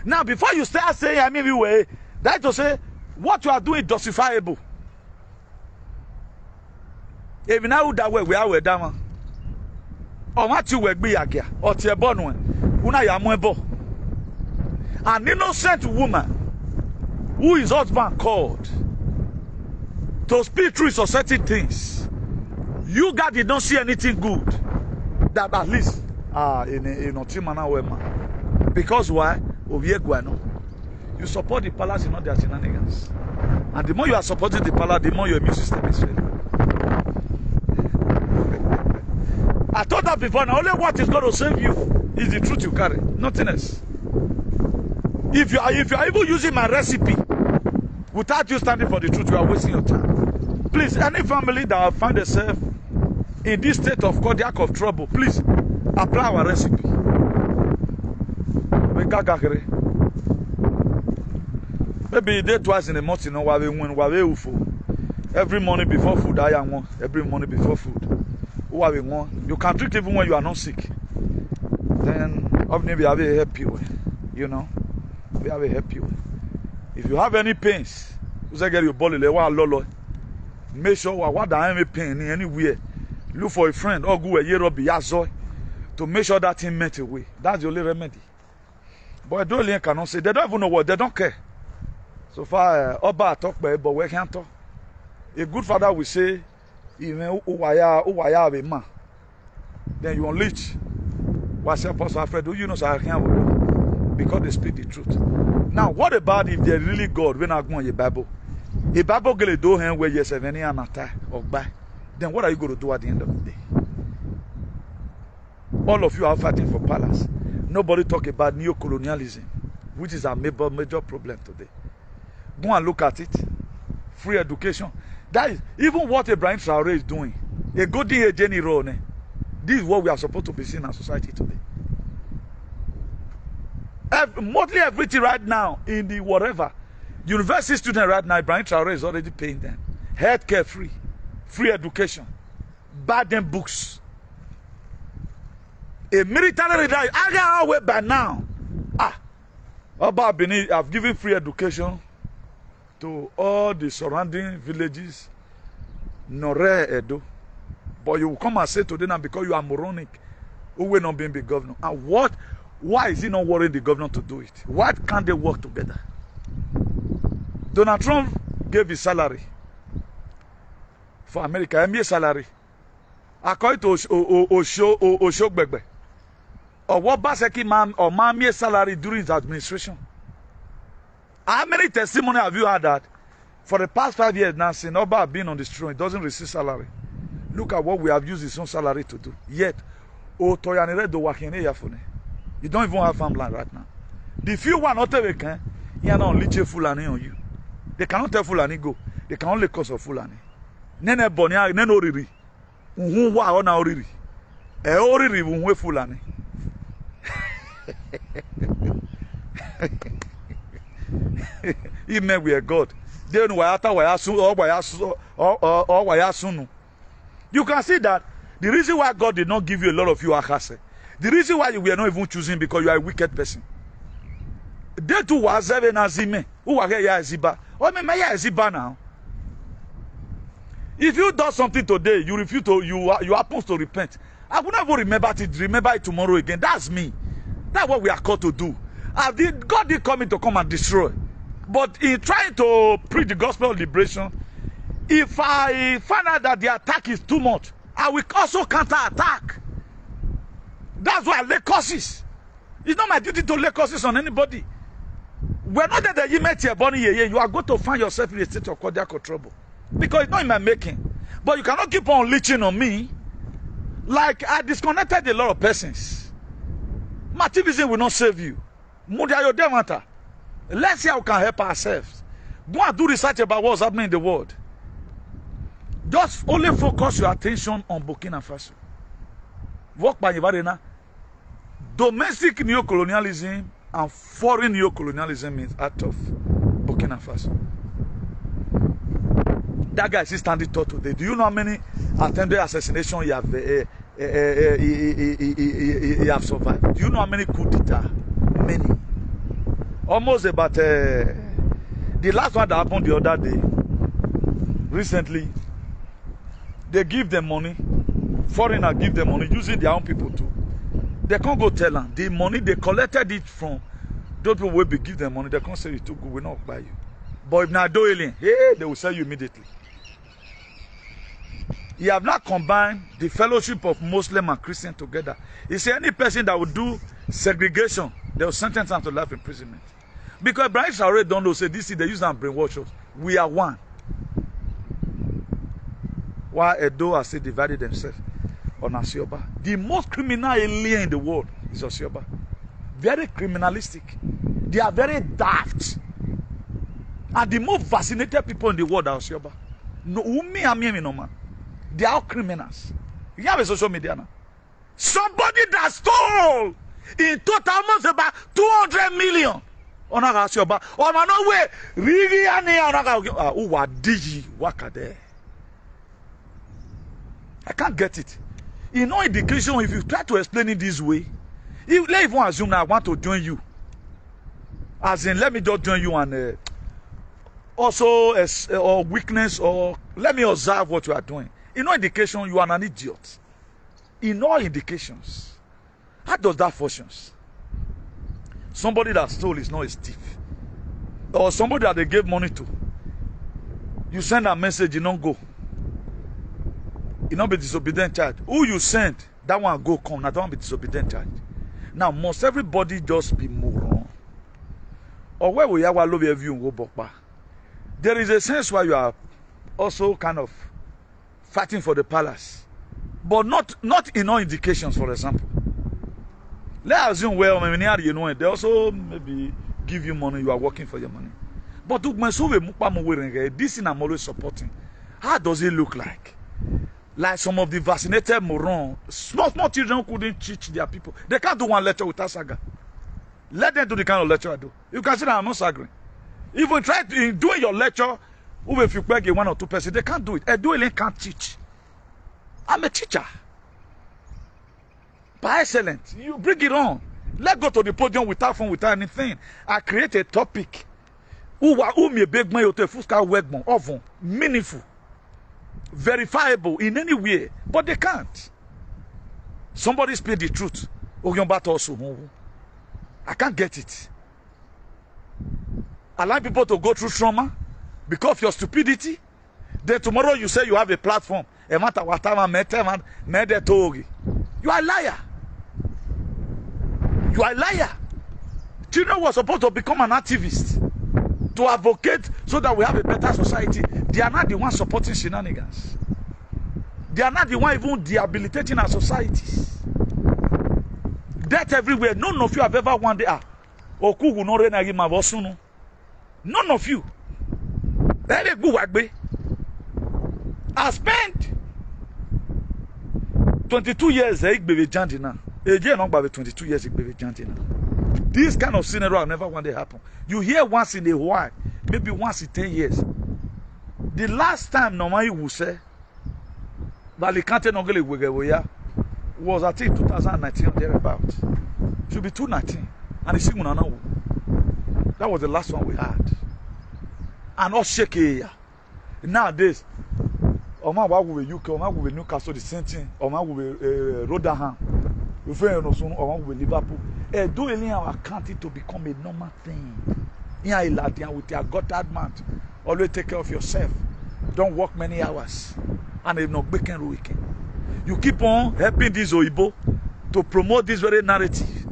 Now, before you start saying I mean me way, that to say what you are doing is justifiable. Even now that way we are down. Or what you will be again, or to a born one. Una yamwebo. An innocent woman who is husband called to speak truth or certain things. You guys did not see anything good. That at least because why? You support the palace in all their shenanigans. And the more you are supporting the palace, the more your immune system is failing. I told that before, now only what is going to save you is the truth you carry, nothing else. If you are even using my recipe without you standing for the truth, you are wasting your time. Please, any family that have found themselves in this state of cardiac of trouble, please apply our recipe. Maybe they twice in a month, you know, where we win, where we ufo. Every morning before food, I am one. Every morning before food. Where we want. You can drink even when you are not sick. Then, obviously, we have a happy way. You know? We have a happy way. If you have any pains, you say get your body, make sure what there any pain anywhere. Look for a friend or go a year or be to make sure that thing melt away. That's the only remedy. But Dolian cannot say they don't even know what they don't care. So far, Oba talk by but we can't talk. A good father will say, even man. Then you unleash. What's your Apostle Alfred? Do you know so I can't because they speak the truth. Now, what about if they're really God when I go on your Bible? A Bible get do him where you say any anata or buy. Then what are you going to do at the end of the day? All of you are fighting for palace. Nobody talk about neocolonialism, which is a major problem today. Go and look at it. Free education. That is even what Ibrahim Traore is doing. A good day, Jenny Rone. This is what we are supposed to be seeing in our society today. Mostly everything right now in the whatever. University student right now, Ibrahim Traore is already paying them. Healthcare free. Free education. Buy them books. A military leader, I got away by now. About Benin, I've given free education to all the surrounding villages. Nore Edo. But you will come and say to them because you are moronic, who will not be the governor. And what? Why is he not worrying the governor to do it? Why can't they work together? Donald Trump gave his salary for America, MBA salary. According to Oshogbegbe, or what Baseki man or Mamie salary during his administration. How many testimony have you had that for the past 5 years now, since Oba being on the throne, he doesn't receive salary? Look at what we have used his own salary to do. Yet, you don't even have farmland right now. The few one not taken, you not liche Fulani on you. They cannot tell Fulani go. They can only cause of Fulani. Nene bonia, nene oriri. Unwa ona oriri. E oriri unwe Fulani. Even we are God. Then you can see that the reason why God did not give you a lot of you akase, the reason why you were not even choosing because you are a wicked person. They too was seven azime. Who are here ziba? Oh me ziba now. If you do something today, you refuse to you happen to repent. I will never remember it tomorrow again. That's me. That's what we are called to do. God did come and destroy. But in trying to preach the gospel of liberation, if I find out that the attack is too much, I will also counter-attack. That's why I lay curses. It's not my duty to lay curses on anybody. We're not that you met your bunny here. You are going to find yourself in a state of cordial trouble. Because it's not in my making. But you cannot keep on leeching on me. Like I disconnected a lot of persons. Activism will not save you. Let's see how we can help ourselves. Go and do research about what's happening in the world. Just only focus your attention on Burkina Faso. Work by Ivarena. Domestic neocolonialism and foreign neocolonialism is out of Burkina Faso. That guy is standing tall today. Do you know how many attempted assassination he have survived? Do you know how many coup d'etat? Many. Almost about the last one that happened the other day. Recently, they give them money. Foreigners give them money using their own people too. They can't go tell them the money they collected it from those people will be give them money. They can't say it too good. We'll not buy you. But if not do alien, hey, they will sell you immediately. He have not combined the fellowship of Muslim and Christian together. He said any person that would do segregation, they will sentence them to life imprisonment. Because Ibrahim Traore don't know, say this is they use and brainwash us. We are one. While Edo has still divided themselves on Asioba. The most criminal alien in the world is Asioba. Very criminalistic. They are very daft. And the most vaccinated people in the world are Asioba. No, no man. They are all criminals. You have a social media now. Somebody that stole in total almost about 200 million Onaga si oba. Oh man, no way. Rigi ani onaga. Uwa digi wakade. I can't get it. In no indication, if you try to explain it this way, let even assume that I want to join you. As in, let me just join you and also or weakness, or let me observe what you are doing. In no indication, you are an idiot. In all indications. How does that functions? Somebody that stole is not a thief. Or somebody that they gave money to. You send a message, you don't go. You don't be disobedient child. Who you send, that one go come. Now don't be disobedient child. Now must everybody just be moron? Or where we have love you and go back? There is a sense where you are also kind of fighting for the palace. But not in all indications, for example. Let's assume, well, you know, they also maybe give you money, you are working for your money. But this thing I'm always supporting. How does it look like? Like some of the vaccinated morons, small children couldn't teach their people. They can't do one lecture without saga. Let them do the kind of lecture I do. You can see that I'm not sagging. Even try to doing your lecture, even if you beg 1 or 2 persons, they can't do it. A dueling can't teach. I'm a teacher. By excellence, you bring it on. Let's go to the podium without phone, without anything. I create a topic. Meaningful, verifiable in any way, but they can't. Somebody speak the truth. I can't get it. Allow people to go through trauma because of your stupidity. Then tomorrow you say you have a platform. You are a liar. You are a liar. Children were supposed to become an activist, to advocate so that we have a better society. They are not the ones supporting shenanigans. They are not the ones even rehabilitating our societies. Death everywhere. None of you have ever wondered, none of you. I spent 22 years now. 22 years. This kind of scenario never one day happen. You hear once in a while, maybe once in 10 years. The last time normally we say Valikante Nogele Wegewoya was I think 2019 or thereabout. Should be 2019. And it's that was the last one we had. And all shaky. Nowadays, Oma with UK, Oma with Newcastle, the same thing. Oma with Rotherham. You feel Oma with Liverpool. Do any our country to become a normal thing. Here with your Gotthard man. Always take care of yourself. Don't work many hours. And if not weekend. You keep on helping this Oibo to promote this very narrative.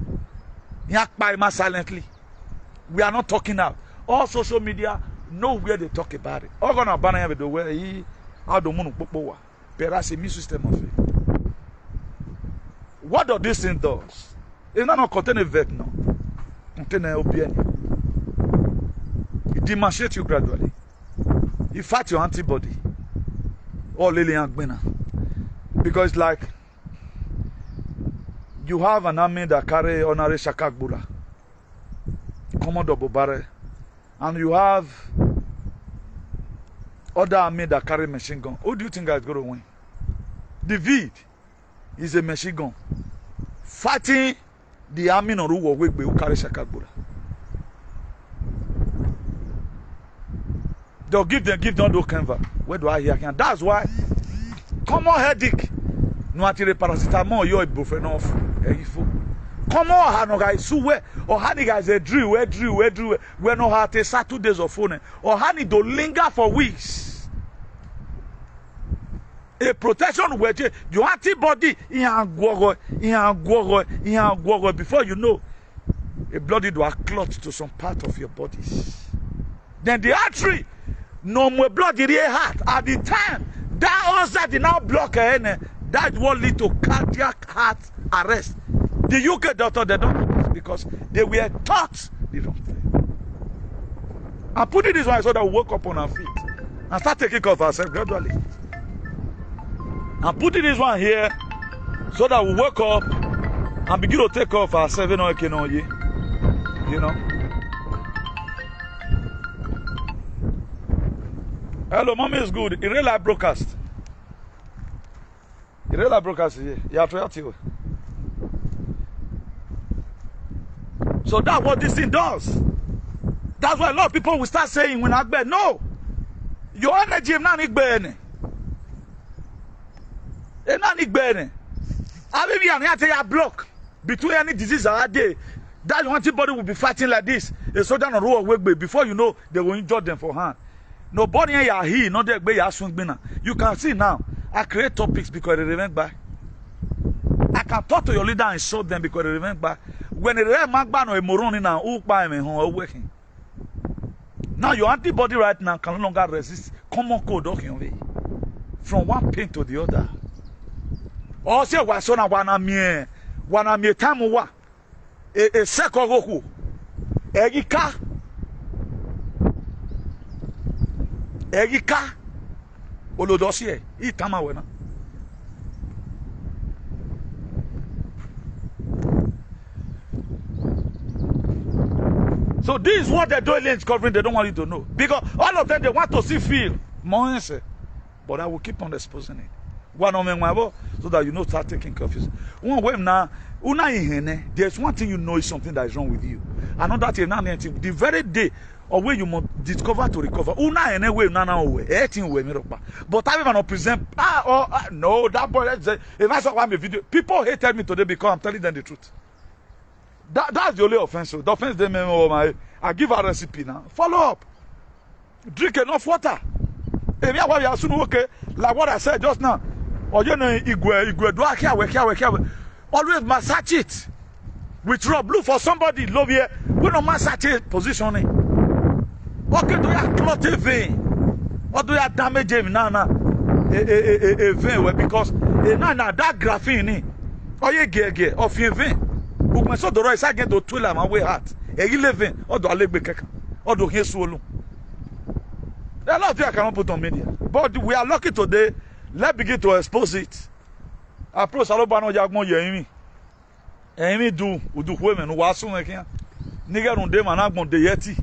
Silently. We are not talking out. All social media know where they talk about it. All gonna ban the way he how the moon popowa. Perhaps a new system of it. What does this thing does? It not contain a vet no. Contain an OPLE. It demonstrates you gradually. You fight your antibody. Or Lilian Gbena. Because like you have an army that carry honorary Shakagbura, Commodore Bobare, and you have other army that carry machine gun. Who do you think is going to win? David is a machine gun fighting the army who carry Shakagbura. They'll give them those canvas. Where do I hear? And that's why common headache. No atire paracetamol your ibuprofen off. Come on, Hanoga suwe or honey guys a drill, we no have to start 2 days of phone or honey to linger for weeks. A protection where your antibody before you know a bloody do a clot to some part of your bodies. Then the artery no more blood in the heart at the time that ulcer did now block her. That will lead to cardiac heart arrest. The UK doctor, they don't know this because they were taught the wrong thing. I'm putting this one so that we wake up on our feet and start taking care of ourselves gradually. I'm putting this one here so that we wake up and begin to take care of ourselves. You know. Hello, mommy is good. Real life broadcast. Real life broadcast here. Yeah, try to. So that's what this thing does. That's why a lot of people will start saying when I bet, no, your energy is not burning. It's not burning. I mean, you have to block between any disease and day. That antibody will be fighting like this. A soldier on row of work, before you know, they will injure them for hand. Nobody here, he, not that way, you can see now. I create topics because they remember. I can talk to your leader and show them because they remember. When a real man or a moron in who buy me home working. Now your antibody right now can no longer resist common cold from one pain to the other. Or say was on one me time wa a second go Egika Olodosie itama wena. So this is what they're doing in covering. They don't want you to know. Because all of them, they want to see feel. But I will keep on exposing it. So that you know, start taking coffees. There's one thing you know is something that is wrong with you. Another thing, the very day of when you must discover to recover. But I will not present. No, that boy, if I saw one video, people hated me today because I'm telling them the truth. That's the only offense. The offense they make. I give a recipe now. Follow up. Drink enough water. If you are soon okay, like what I said just now. Or you know, Igwe do I always massage it with raw blue for somebody. Love here. We don't massage it positioning. Okay, do you have clot a vein? Or do you have damage a vein? Because that graphene or you get of your vein. So the right side get to 12 my way heart. 11 or do I leg or do he swallow? There are a lot of things I cannot put on media. But we are lucky today. Let's begin to expose it. Approach Salobano Jagmo Yemi. Amy do women who are soon again. Nigger on them and I'm on the Yeti.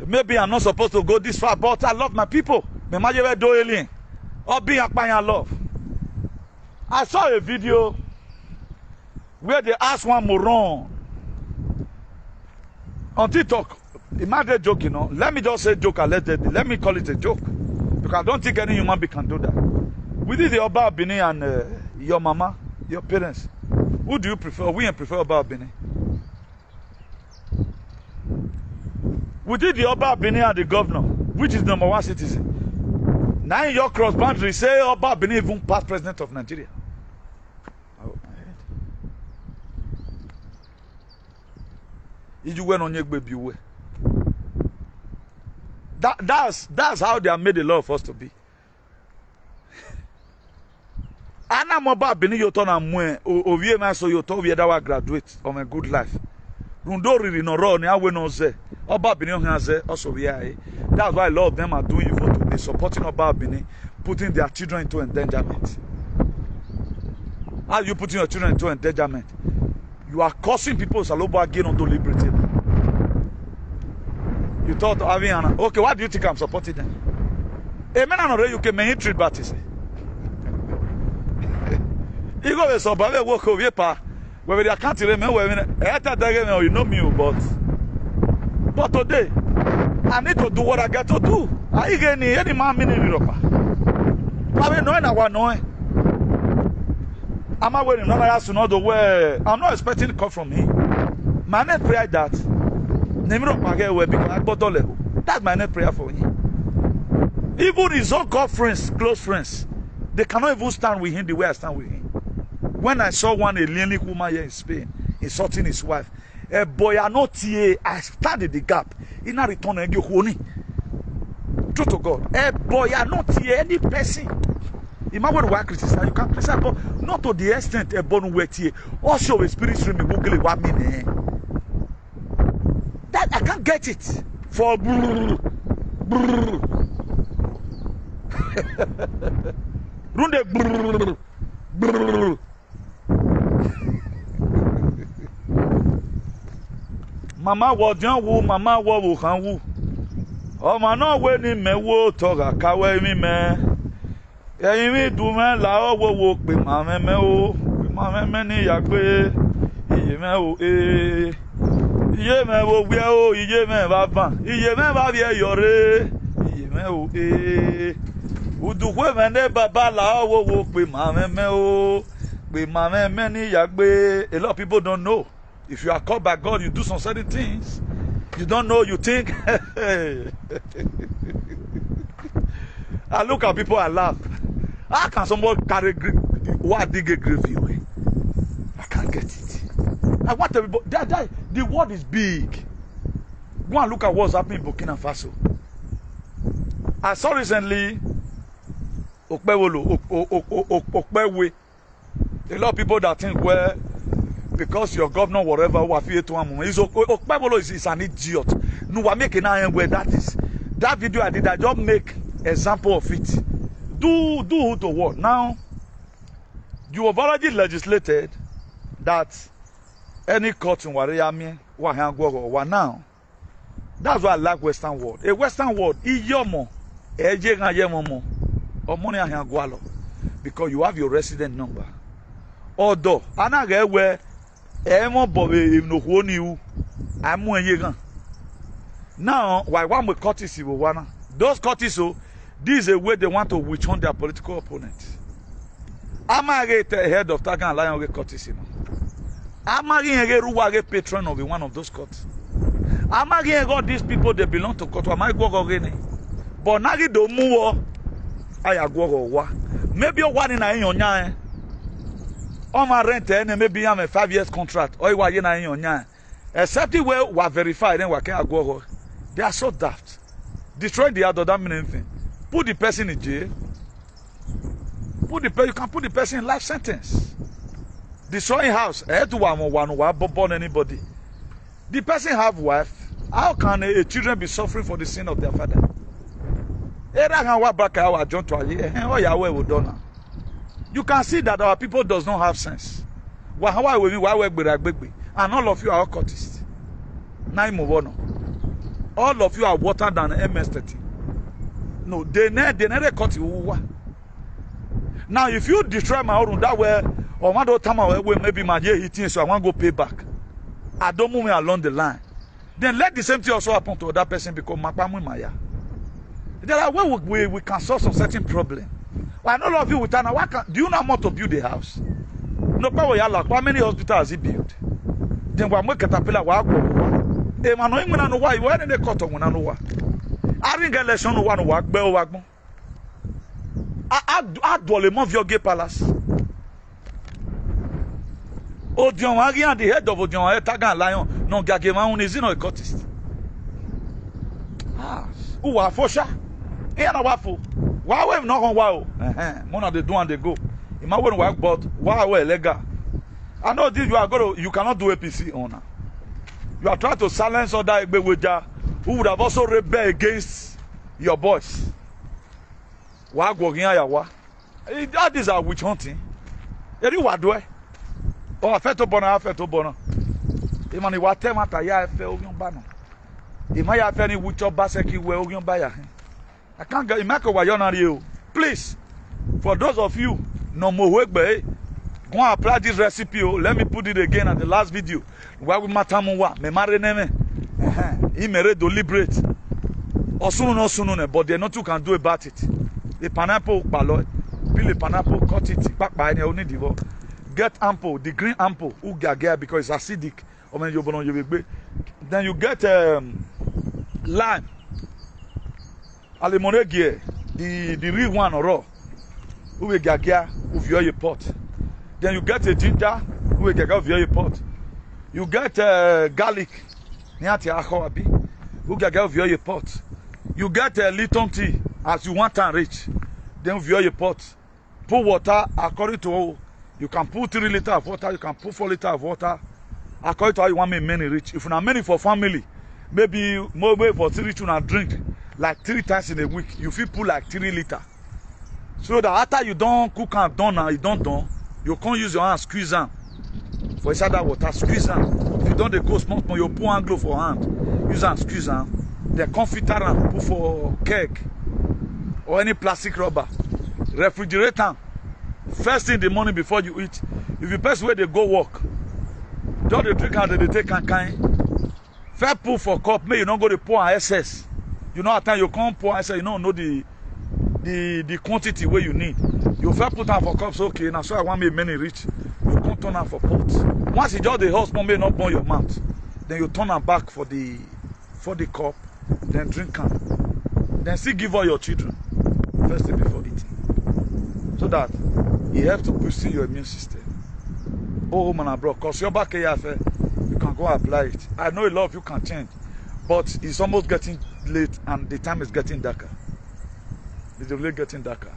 Maybe I'm not supposed to go this far, but I love my people. Me majewe do alien. Or being a pioneer love. I saw a video where they asked one moron on TikTok. Imagine joke, you know. Let me just say joke and let me call it a joke. Because I don't think any human being can do that. We did the Oba Bini and your mama, your parents. Who do you prefer? We prefer Oba Bini. We did the Oba Bini and the governor, which is #1 citizen. Now in your cross boundary, say Oba Bini even past president of Nigeria. You went on your baby way. That's how they have made the law for us to be. Ana moba bini yoto na mwe ovie ma so yoto ovie da wa graduate of a good life. Rundo riri no ro ni awe no ze. Oba bini o han ze also we are. That's why a lot of them are doing evil today, supporting Oba Bini, putting their children into endangerment. How are you putting your children into endangerment? You are causing people Salobo again onto liberty. You thought having an okay, why do you think I'm supporting them? Amen and you can make treat parties. You go to somebody work over here, where they can't remember you know me, but today I need to do what I got to do. I get any man in Europe. I mean, I'm not waiting. Not ask to know the way. I'm not expecting to come from him. My net prayer that that's my net prayer for him. Even his own God friends, close friends, they cannot even stand with him the way I stand with him. When I saw one alien woman here in Spain insulting his wife, a boy are not here. I started the gap. In a return, and you honey. True to God, a boy are not here. Any person. Imagine what criticize, you can criticize, but not to the extent a born wet here. Also, a spirit stream Google 1 minute. That I can't get it for Runde Mama wo jan wo, mama wo kan wo. O ma no we ni me wo to ga ka we mi me. Eyin mi du me la o wo pe ma me o. Pe ma me ni ya gbe. Iye me o Iye me wo gbe o, iye me ba ban. Iye me ba bi e yore. Iye me o Udukwe me ne baba la o wo pe ma me o. Pe ma me ni ya gbe. A lot of people don't know. If you are called by God, you do some certain things. You don't know, you think. I look at people and laugh. How can somebody carry what dig a grave away? I can't get it. I want everybody. The world is big. Go and look at what's happening in Burkina Faso. I saw recently Okpewolo, Okpewe. A lot of people that think, well, because your governor, whatever, Okpewolo is an idiot. No, we're making where that is. That video I did, I just make example of it. Do who to what? Now, you have already legislated that any court in Warriami, Wahangwa, now. That's why I like Western world. A Western world, because you have your resident number. Although, where now, why one with courtesy, those courtesy, this is a way they want to witch hunt their political opponents. I'm a head of Tagan Lion courtesy. I'm a patron of one of those courts. I'm a these people they belong to court. Am I go again? But Nagi do move. I go. Maybe you're one in a young. On my rent, maybe I'm a 5 years contract. Or you are in a young. Except the way we are verified and we can go. They are so daft. Destroy the other, that mean anything. Put the person in jail. You can put the person in life sentence. Destroying house. Born anybody. The person have wife. How can a children be suffering for the sin of their father? You can see that our people does not have sense. And all of you are occultists. All of you are water than MS-30. No, they never cut you. Now, if you destroy my own that way, or one time maybe my year hitting, so I want to go pay back. I don't move me along the line. Then let the same thing also happen to that person because Maya. There are ways we can solve some certain problem. Why all of you with Anna? Do you know how much to build a house? No power yala. How many hospitals has he built? Then we make caterpillar. Why did they cut on one? I didn't get election on one work. Bell wagmo. I do le mon vieux palace. Odion Arian, the head of Odion Tagan Lion, non Gagema is no occultist. Who are for sure? Here na waffle. Why we not on wow? One of the do and they go. You might want to work, but why we legal? I know this you cannot do APC owner. You are trying to silence other Egbeweja who would have also rebelled against your boys. Why go that is a witch hunting. What do I? Oh, I felt to bono. Imani wate mata ya fe ogun bano. Imaya fe ni wucho baseki we ogun baya. I can't get imako wa yona you. Please, for those of you no more wegbe, go and apply this recipe. Let me put it again at the last video. Why we matamuwa me mare neme. Imere deliberate. Osunu no sunu but there nothing you can do about it. The pineapple palo, peel the pineapple, cut it back by any only divo. Get ample, the green ample, because it's acidic. Then you get lime, alimonegie, the real one or raw. Your pot. Then you get a ginger, your pot. You get garlic, your pot. You get a Lipton tea as you want and rich. Then your pot. Put water according to. You can put 3 liters of water, you can put 4 liters of water. According to how you want me many rich. If you not many for family, maybe more for 3 rich and drink like 3 times in a week. You feel put like 3 liters. So that after you don't cook and done and you don't done, you can't use your hand, squeeze them. For inside that water, squeeze them. If you don't go small, you put hand glove for hand. Use and squeeze them. They confiter and put for keg or any plastic rubber. Refrigerate them. First thing in the morning before you eat. If you pass where they go work, just the drink and they take kind. First put for cup, may you not go to pour an excess. You know at time you can't pour excess, you don't know the quantity where you need. You first put on for cups, okay, now so I want me many rich. You can't turn on for pots. Once you just the husband may not burn your mouth, then you turn them back for the cup, then drink them. Then still give all your children first thing before eating. So that it helps to boost your immune system. Oh man, bro, cause your back here, you can go apply it. I know a lot of you can change, but it's almost getting late and the time is getting darker. It's really getting darker.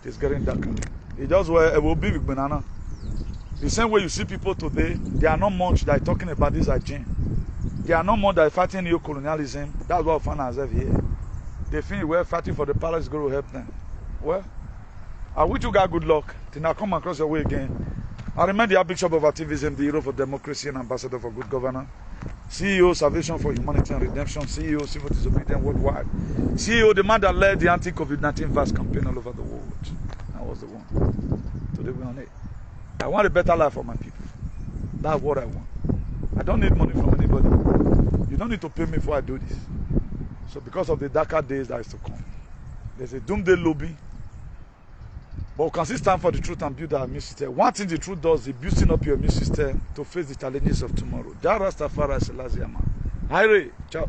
It's getting darker. It just where it will be with banana. The same way you see people today, they are not much that are talking about this hygiene. They are not more that are fighting neo-colonialism. That's what we find ourselves here. They think we're fighting for the palace going to help them. Well, I wish you guys good luck. Till I come across your way again. I remain the Bishop of Activism, the hero for democracy and ambassador for good governance. CEO, Salvation for Humanity and Redemption. CEO, Civil Disobedience Worldwide. CEO, the man that led the anti-COVID-19 vast campaign all over the world. That was the one. Today we're on it. I want a better life for my people. That's what I want. I don't need money from anybody. You don't need to pay me before I do this. So because of the darker days that is to come, there's a doomsday lobby. But we can still stand for the truth and build our immune system. One thing the truth does is boosting up your immune system to face the challenges of tomorrow. Ciao.